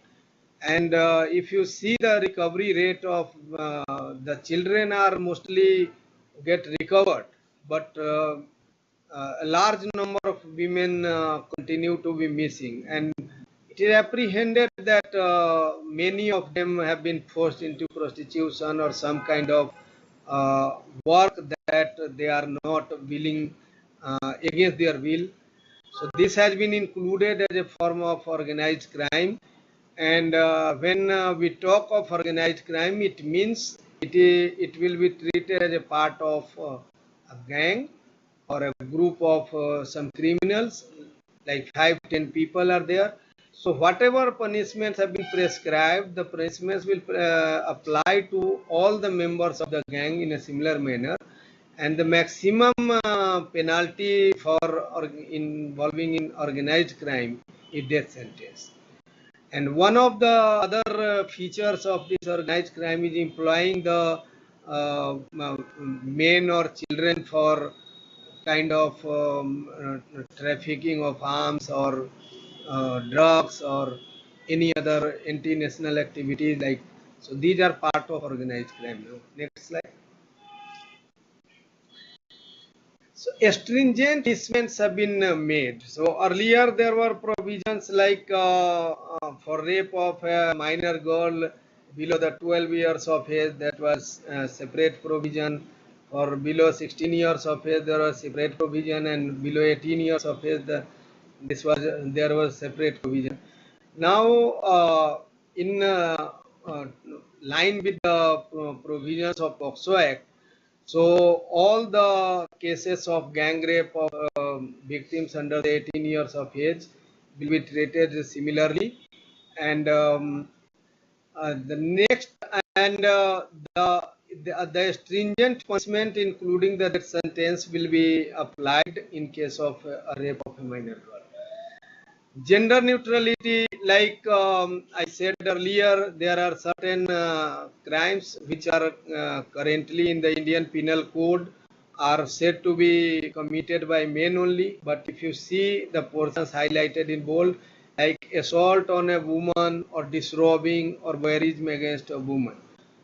and if you see the recovery rate of the children are mostly get recovered, but a large number of women continue to be missing, and it is apprehended that many of them have been forced into prostitution or some kind of work that they are not willing against their will. So this has been included as a form of organized crime. And when we talk of organized crime, it means it will be treated as a part of a gang or a group of some criminals, like 5-10 people are there. So whatever punishments have been prescribed, the punishments will apply to all the members of the gang in a similar manner, and the maximum penalty for involving in organized crime is death sentence. And one of the other features of this organized crime is employing the men or children for kind of trafficking of arms or drugs or any other anti-national activities like. So these are part of organized crime. Next slide. So stringent punishments have been made. So earlier there were provisions like for rape of a minor girl below the 12 years of age, that was separate provision. For below 16 years of age there was separate provision, and below 18 years of age there was separate provision. Now in line with the provisions of POCSO Act, so all the cases of gang rape of victims under the 18 years of age will be treated similarly, and the next and the stringent punishment, including the death sentence, will be applied in case of a rape of a minor girl. Gender neutrality, like I said earlier, there are certain crimes which are currently in the Indian Penal Code are said to be committed by men only. But if you see the portions highlighted in bold, like assault on a woman or disrobing or voyeurism against a woman,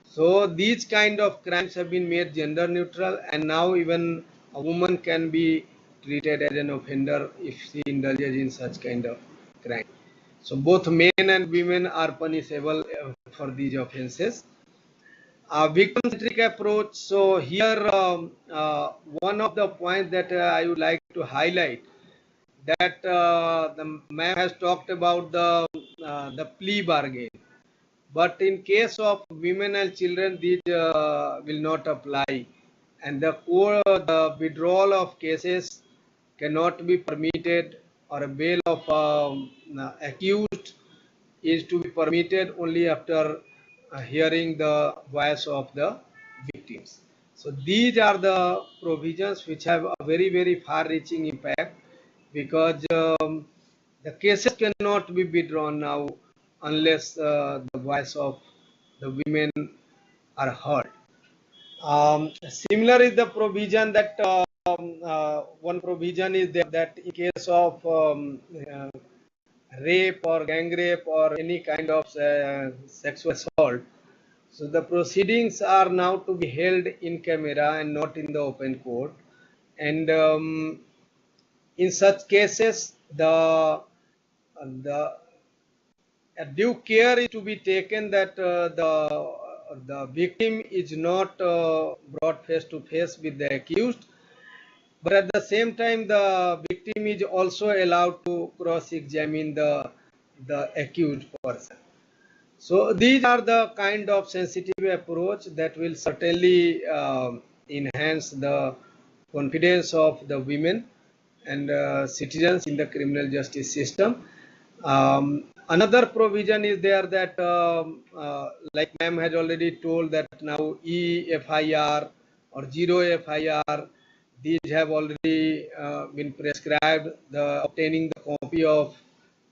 so these kind of crimes have been made gender neutral, and now even a woman can be treated as an offender if she indulges in such kind of crime. So both men and women are punishable for these offences. Victim-centric approach. So here, one of the points that I would like to highlight, that the ma'am has talked about the plea bargain. But in case of women and children, these will not apply, and the withdrawal of cases cannot be permitted, or a bail of accused is to be permitted only after hearing the voice of the victims. So these are the provisions which have a very, very far-reaching impact, because the cases cannot be withdrawn now unless the voice of the women are heard. Similar is the provision that one provision is there that in case of rape or gang rape or any kind of sexual assault, so the proceedings are now to be held in camera and not in the open court. And in such cases, the due care is to be taken that the victim is not brought face to face with the accused, but at the same time the victim is also allowed to cross-examine the accused person. So these are the kind of sensitive approach that will certainly enhance the confidence of the women and citizens in the criminal justice system. Another provision is there that, like ma'am has already told, that now EFIR or zero FIR, these have already been prescribed. The obtaining the copy of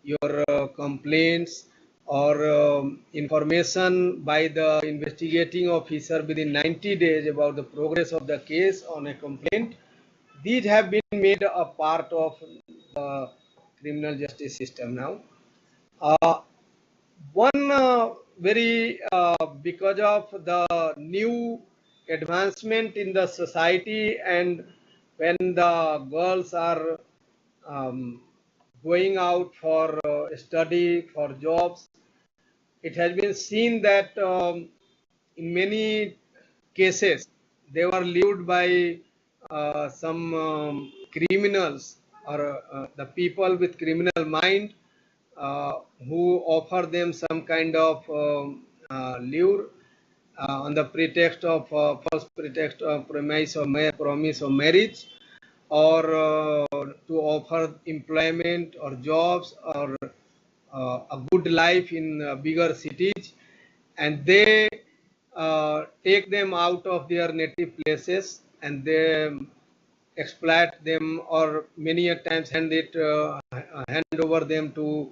your complaints or information by the investigating officer within 90 days about the progress of the case on a complaint, these have been made a part of the criminal justice system now. One very because of the new advancement in the society, and when the girls are going out for study, for jobs, it has been seen that in many cases they were lured by some criminals or the people with criminal mind who offer them some kind of lure on the pretext of false pretext of promise of marriage, or to offer employment or jobs or a good life in bigger cities, and they take them out of their native places and they exploit them, or many a times hand over them to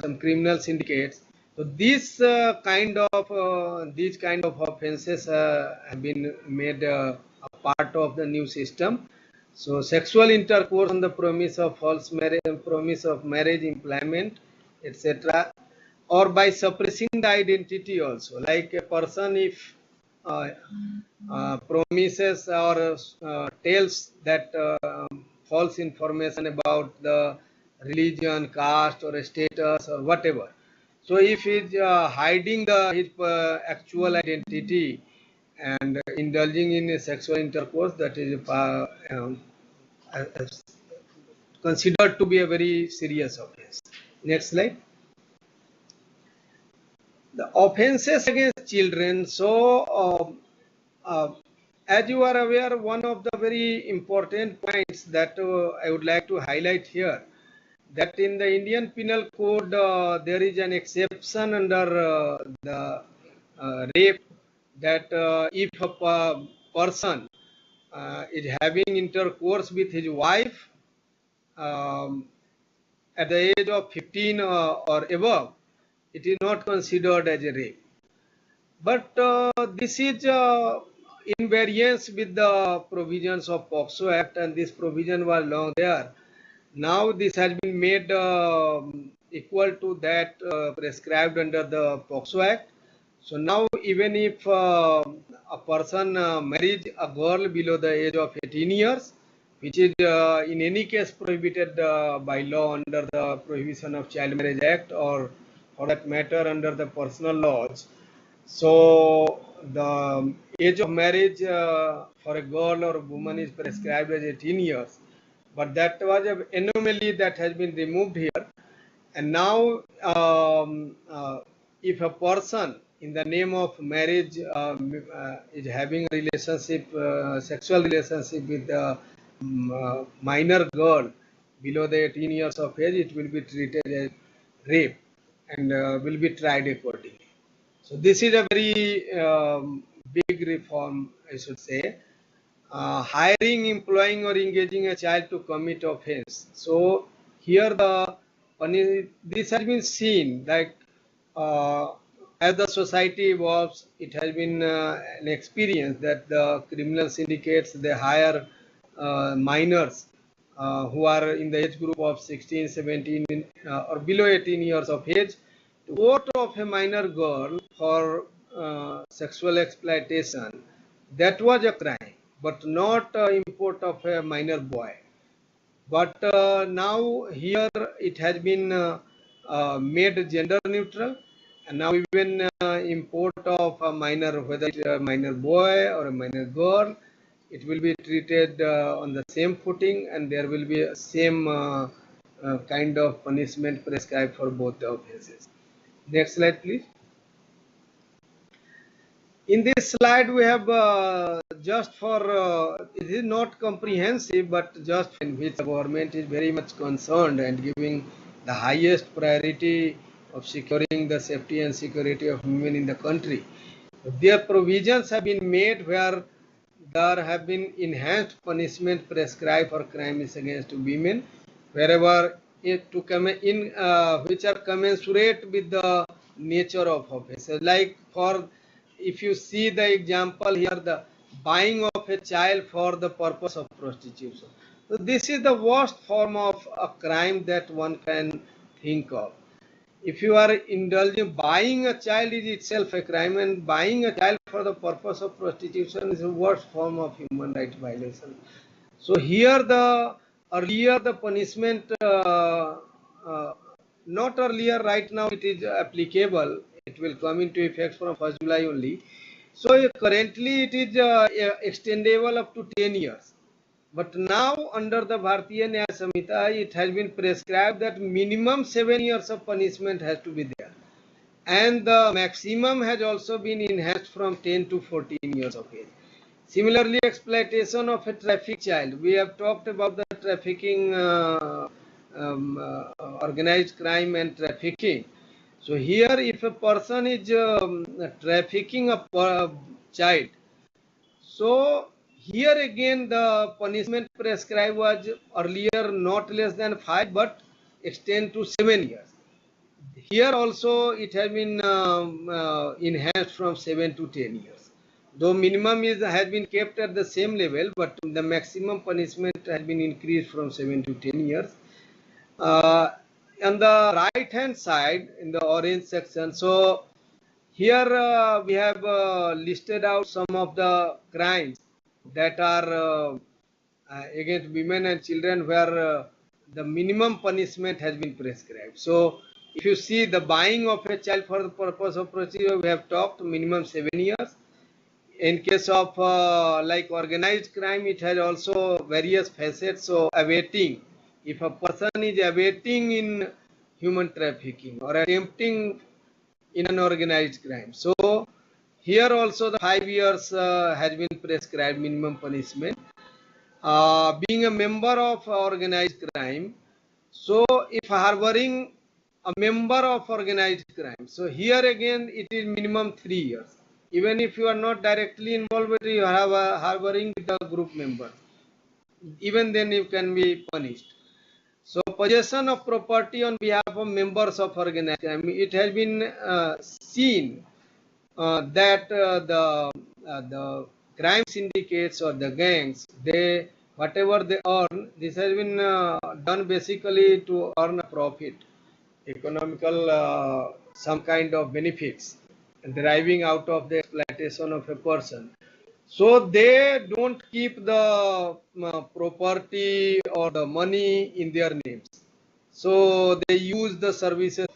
some criminal syndicates. So these kind of offences have been made a part of the new system. So sexual intercourse on the promise of false marriage, promise of marriage, employment, etc., or by suppressing the identity also, like a person if promises or tells that false information about the religion, caste or status or whatever. So if he's hiding his actual identity and indulging in a sexual intercourse, that is considered to be a very serious offense. Next slide. The offenses against children. So, as you are aware, one of the very important points that I would like to highlight here, that in the Indian Penal Code there is an exception under the rape, that if a person is having intercourse with his wife at the age of 15 or above, it is not considered as a rape. But this is in variance with the provisions of POCSO Act, and this provision was long there. Now this has been made equal to that prescribed under the POCSO Act. So now even if a person marries a girl below the age of 18 years, which is in any case prohibited by law under the Prohibition of Child Marriage Act, or for that matter under the personal laws. So the age of marriage for a girl or a woman is prescribed as 18 years. But that was an anomaly that has been removed here. And now if a person in the name of marriage is having a relationship, sexual relationship with a minor girl below the 18 years of age, it will be treated as rape and will be tried accordingly. So this is a very big reform, I should say. Hiring, employing, or engaging a child to commit offense. So here this has been seen like as the society evolves, it has been an experience that the criminal syndicates they hire minors who are in the age group of 16, 17 or below 18 years of age to vote of a minor girl for sexual exploitation. That was a crime, but not import of a minor boy. But now here it has been made gender neutral, and now even import of a minor, whether it's a minor boy or a minor girl, it will be treated on the same footing, and there will be a same kind of punishment prescribed for both the offences. Next slide, please. In this slide, we have just for, it is not comprehensive, but just in which the government is very much concerned and giving the highest priority of securing the safety and security of women in the country. Their provisions have been made where there have been enhanced punishment prescribed for crimes against women, wherever which are commensurate with the nature of offense. Like for, if you see the example here, the buying of a child for the purpose of prostitution. So this is the worst form of a crime that one can think of. If you are indulging, buying a child is itself a crime, and buying a child for the purpose of prostitution is the worst form of human rights violation. So here earlier the punishment, not earlier, right now it is applicable. It will come into effect from 1st July only. So currently it is extendable up to 10 years. But now under the Bharatiya Nyaya Samhita, it has been prescribed that minimum 7 years of punishment has to be there. And the maximum has also been enhanced from 10 to 14 years of age. Similarly, exploitation of a trafficked child. We have talked about the trafficking, organized crime and trafficking. So here, if a person is trafficking a child, so here again the punishment prescribed was earlier not less than 5 but extend to 7 years. Here also it has been enhanced from 7 to 10 years. Though minimum has been kept at the same level, but the maximum punishment has been increased from 7 to 10 years. On the right hand side in the orange section, so here we have listed out some of the crimes that are against women and children where the minimum punishment has been prescribed. So if you see the buying of a child for the purpose of prostitution, we have talked minimum 7 years. In case of like organized crime, it has also various facets. So awaiting, if a person is awaiting in human trafficking or attempting in an organized crime. So here also the 5 years has been prescribed minimum punishment. Being a member of organized crime, so if harboring a member of organized crime, so here again it is minimum 3 years. Even if you are not directly involved with it, you have harboring with the group member, even then you can be punished. So possession of property on behalf of members of organized crime, it has been seen that the crime syndicates or the gangs, they whatever they earn, this has been done basically to earn a profit, economical some kind of benefits deriving out of the exploitation of a person. So they don't keep the property or the money in their names. So they use the services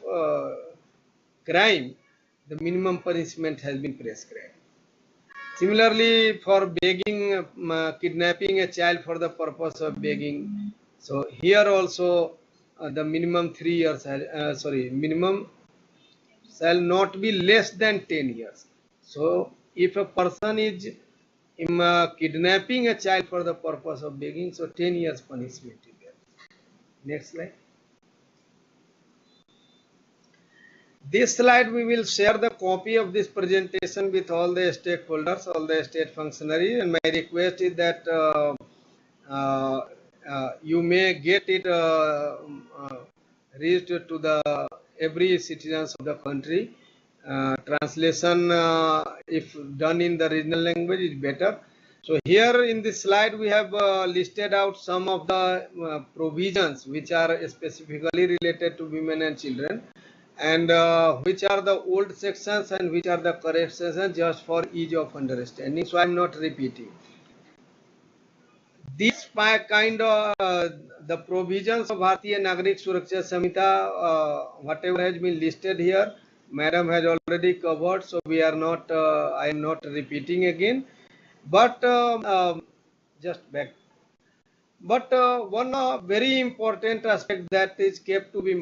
crime. The minimum punishment has been prescribed. Similarly, for begging, kidnapping a child for the purpose of begging. So here also the minimum 3 years, minimum shall not be less than 10 years. So if a person is kidnapping a child for the purpose of begging, so 10 years punishment is there. Next slide. This slide we will share the copy of this presentation with all the stakeholders, all the state functionaries, and my request is that uh, you may get it reached to the every citizens of the country. Translation, if done in the regional language, is better. So here in this slide we have listed out some of the provisions which are specifically related to women and children, and which are the old sections and which are the correct sections, just for ease of understanding. So I am not repeating. These kind of the provisions of Bharatiya Nagrik Suraksha Samhita, whatever has been listed here, Madam has already covered, so we are not. I am not repeating again. But just back. But one very important aspect that is kept in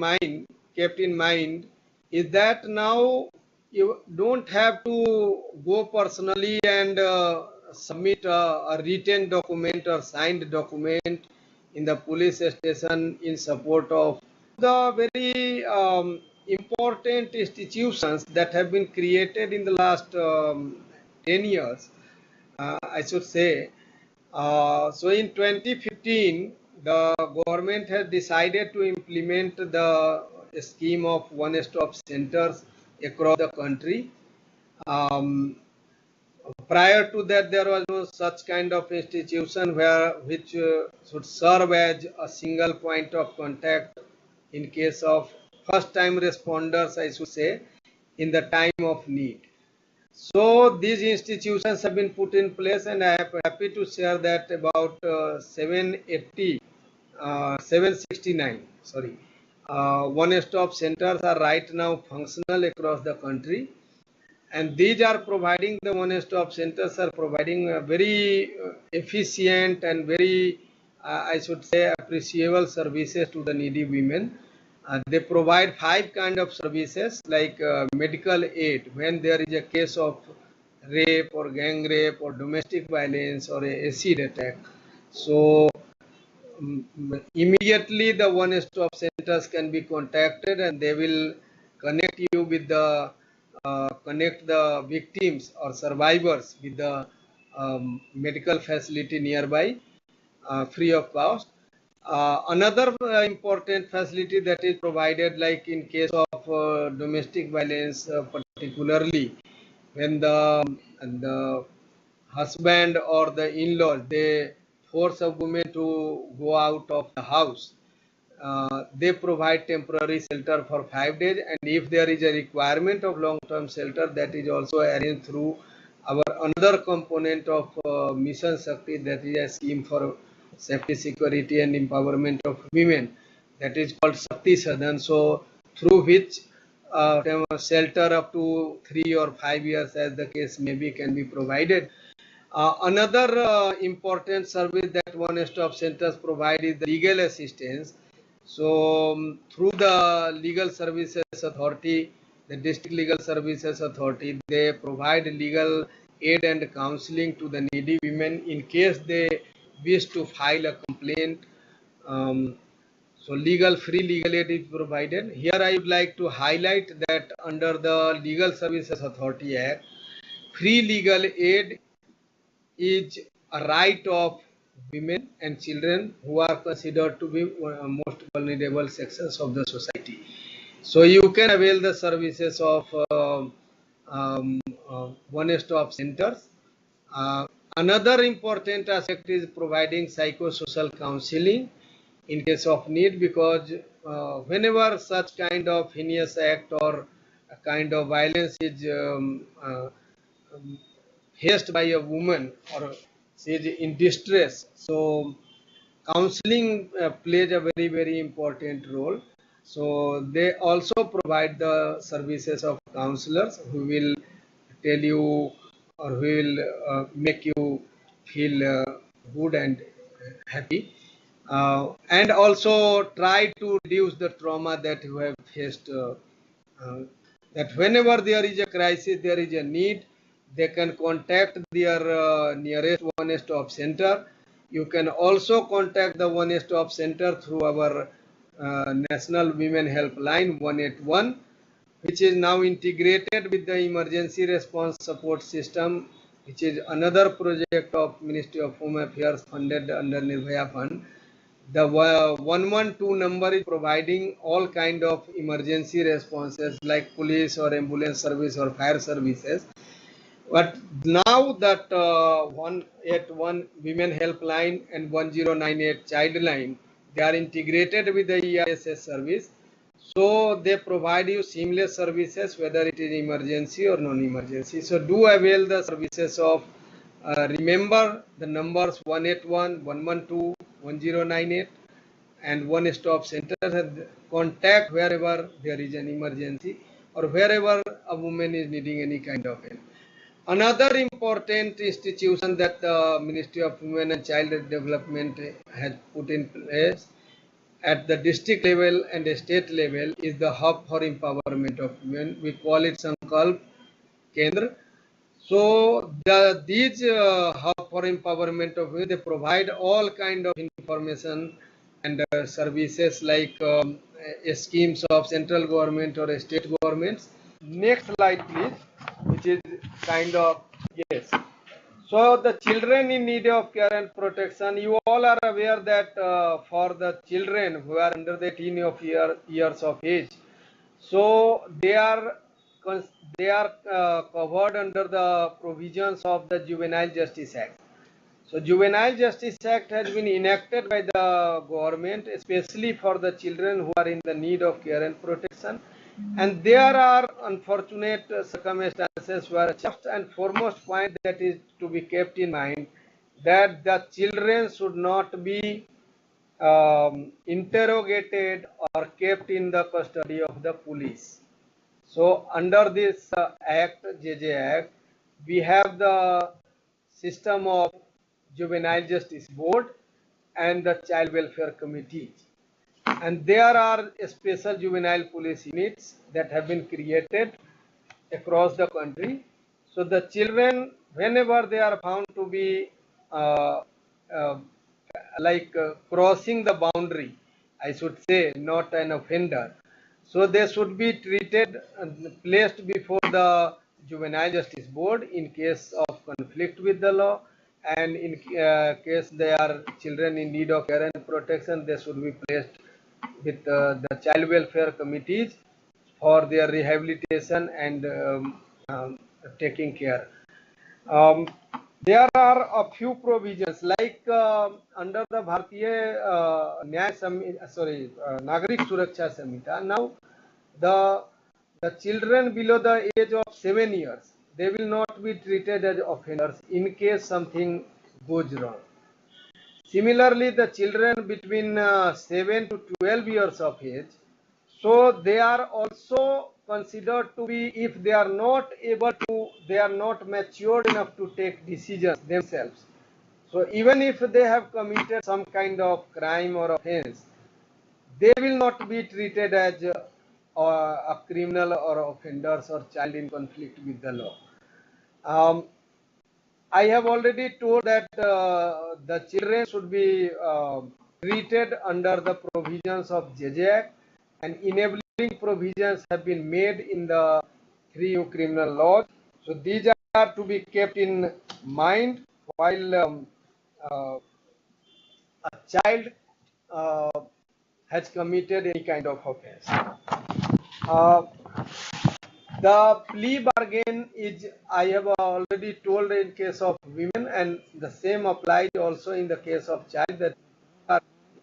mind, is that now you don't have to go personally and submit a written document or signed document in the police station in support of the very important institutions that have been created in the last 10 years, I should say. So in 2015, the government has decided to implement the scheme of one-stop centers across the country. Prior to that, there was no such kind of institution which should serve as a single point of contact in case of first-time responders, I should say, in the time of need. So these institutions have been put in place, and I am happy to share that about 769, one-stop centers are right now functional across the country, and these are providing, the one-stop centers are providing a very efficient and very, I should say, appreciable services to the needy women. They provide 5 kind of services, like medical aid when there is a case of rape or gang rape or domestic violence or a acid attack. So immediately the one-stop centers can be contacted, and they will connect you with the connect the victims or survivors with the medical facility nearby, free of cost. Another important facility that is provided, like in case of domestic violence, particularly when the husband or the in-laws, they force a woman to go out of the house, they provide temporary shelter for 5 days, and if there is a requirement of long-term shelter, that is also arranged through our another component of Mission Shakti, that is a scheme for safety, security and empowerment of women, that is called Shakti Sadhan. So through which shelter up to 3 or 5 years, as the case may be, can be provided. Another important service that one-stop centers provide is the legal assistance. So through the Legal Services Authority, the District Legal Services Authority, they provide legal aid and counseling to the needy women in case they wish to file a complaint. So free legal aid is provided. Here I would like to highlight that under the Legal Services Authority Act, free legal aid is a right of women and children who are considered to be most vulnerable sections of the society. So you can avail the services of one-stop centers. Another important aspect is providing psychosocial counseling in case of need, because whenever such kind of heinous act or a kind of violence is faced by a woman, or she is in distress, so counseling plays a very important role. So they also provide the services of counselors who will tell you, or who will make you feel good and happy, and also try to reduce the trauma that you have faced. That whenever there is a crisis, there is a need, they can contact their nearest one-stop center. You can also contact the one-stop center through our National Women Helpline 181, which is now integrated with the emergency response support system, which is another project of Ministry of Home Affairs funded under Nirbhaya Fund. The 112 number is providing all kind of emergency responses like police or ambulance service or fire services. But now that 181 Women Helpline and 1098 Child Line, they are integrated with the BNSS service. So they provide you seamless services, whether it is emergency or non-emergency. So do avail the services of, remember the numbers 181, 112, 1098 and one stop center, and contact wherever there is an emergency or wherever a woman is needing any kind of help. Another important institution that the Ministry of Women and Child Development has put in place at the district level and the state level is the Hub for Empowerment of Women. We call it Sankalp Kendra. So these Hub for Empowerment of Women, they provide all kind of information and services like schemes of central government or state governments. Next slide, please, which is kind of, yes. So the children in need of care and protection, you all are aware that for the children who are under the 18 years of age, so they are covered under the provisions of the Juvenile Justice Act. So Juvenile Justice Act has been enacted by the government, especially for the children who are in the need of care and protection. And there are unfortunate circumstances where first and foremost point that is to be kept in mind that the children should not be interrogated or kept in the custody of the police. So under this Act, JJ Act, we have the system of Juvenile Justice Board and the Child Welfare Committee. And there are special juvenile police units that have been created across the country. So the children, whenever they are found to be crossing the boundary, I should say, not an offender, so they should be treated and placed before the Juvenile Justice Board in case of conflict with the law, and in case they are children in need of care and protection, they should be placed with the child welfare committees for their rehabilitation and taking care. There are a few provisions like under the Bharatiya Nagarik Suraksha Samhita. Now the children below the age of 7 years, they will not be treated as offenders in case something goes wrong. Similarly, the children between 7 to 12 years of age, so they are also considered to be, if they are not able to, they are not matured enough to take decisions themselves. So even if they have committed some kind of crime or offense, they will not be treated as a criminal or offenders or child in conflict with the law. I have already told that the children should be treated under the provisions of JJ Act, and enabling provisions have been made in the 3 new criminal laws. So these are to be kept in mind while a child has committed any kind of offense. The plea bargain is, I have already told in case of women, and the same applies also in the case of child, that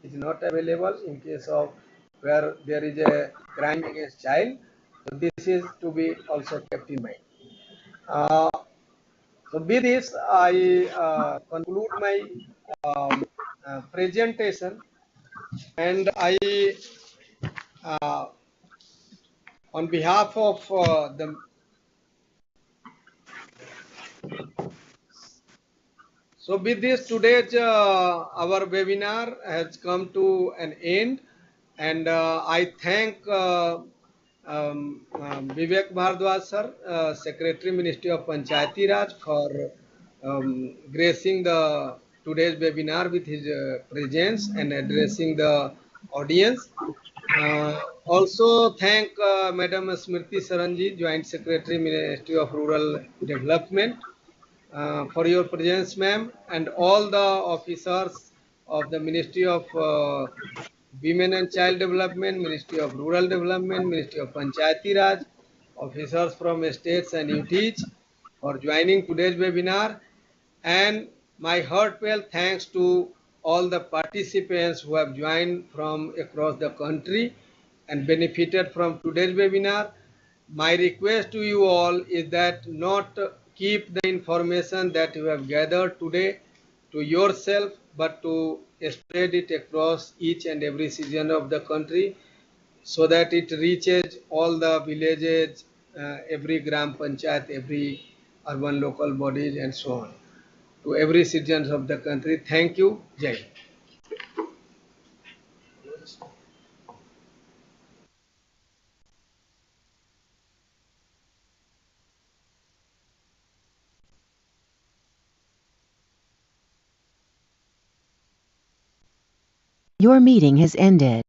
is not available in case of where there is a crime against child. So this is to be also kept in mind. So with this, I conclude my presentation, and I, on behalf of the So with this, today's our webinar has come to an end, and I thank Vivek Bhardwaj sir, Secretary Ministry of Panchayati Raj, for gracing the today's webinar with his presence and addressing the audience. Also thank Madam Smriti Saranji, Joint Secretary, Ministry of Rural Development, for your presence, ma'am, and all the officers of the Ministry of Women and Child Development, Ministry of Rural Development, Ministry of Panchayati Raj, officers from states and UTs for joining today's webinar, and my heartfelt thanks to all the participants who have joined from across the country and benefited from today's webinar. My request to you all is that not keep the information that you have gathered today to yourself, but to spread it across each and every region of the country so that it reaches all the villages, every gram panchayat, every urban local bodies, and so on, to every citizens of the country. Thank you. Jai Hind. Your meeting has ended.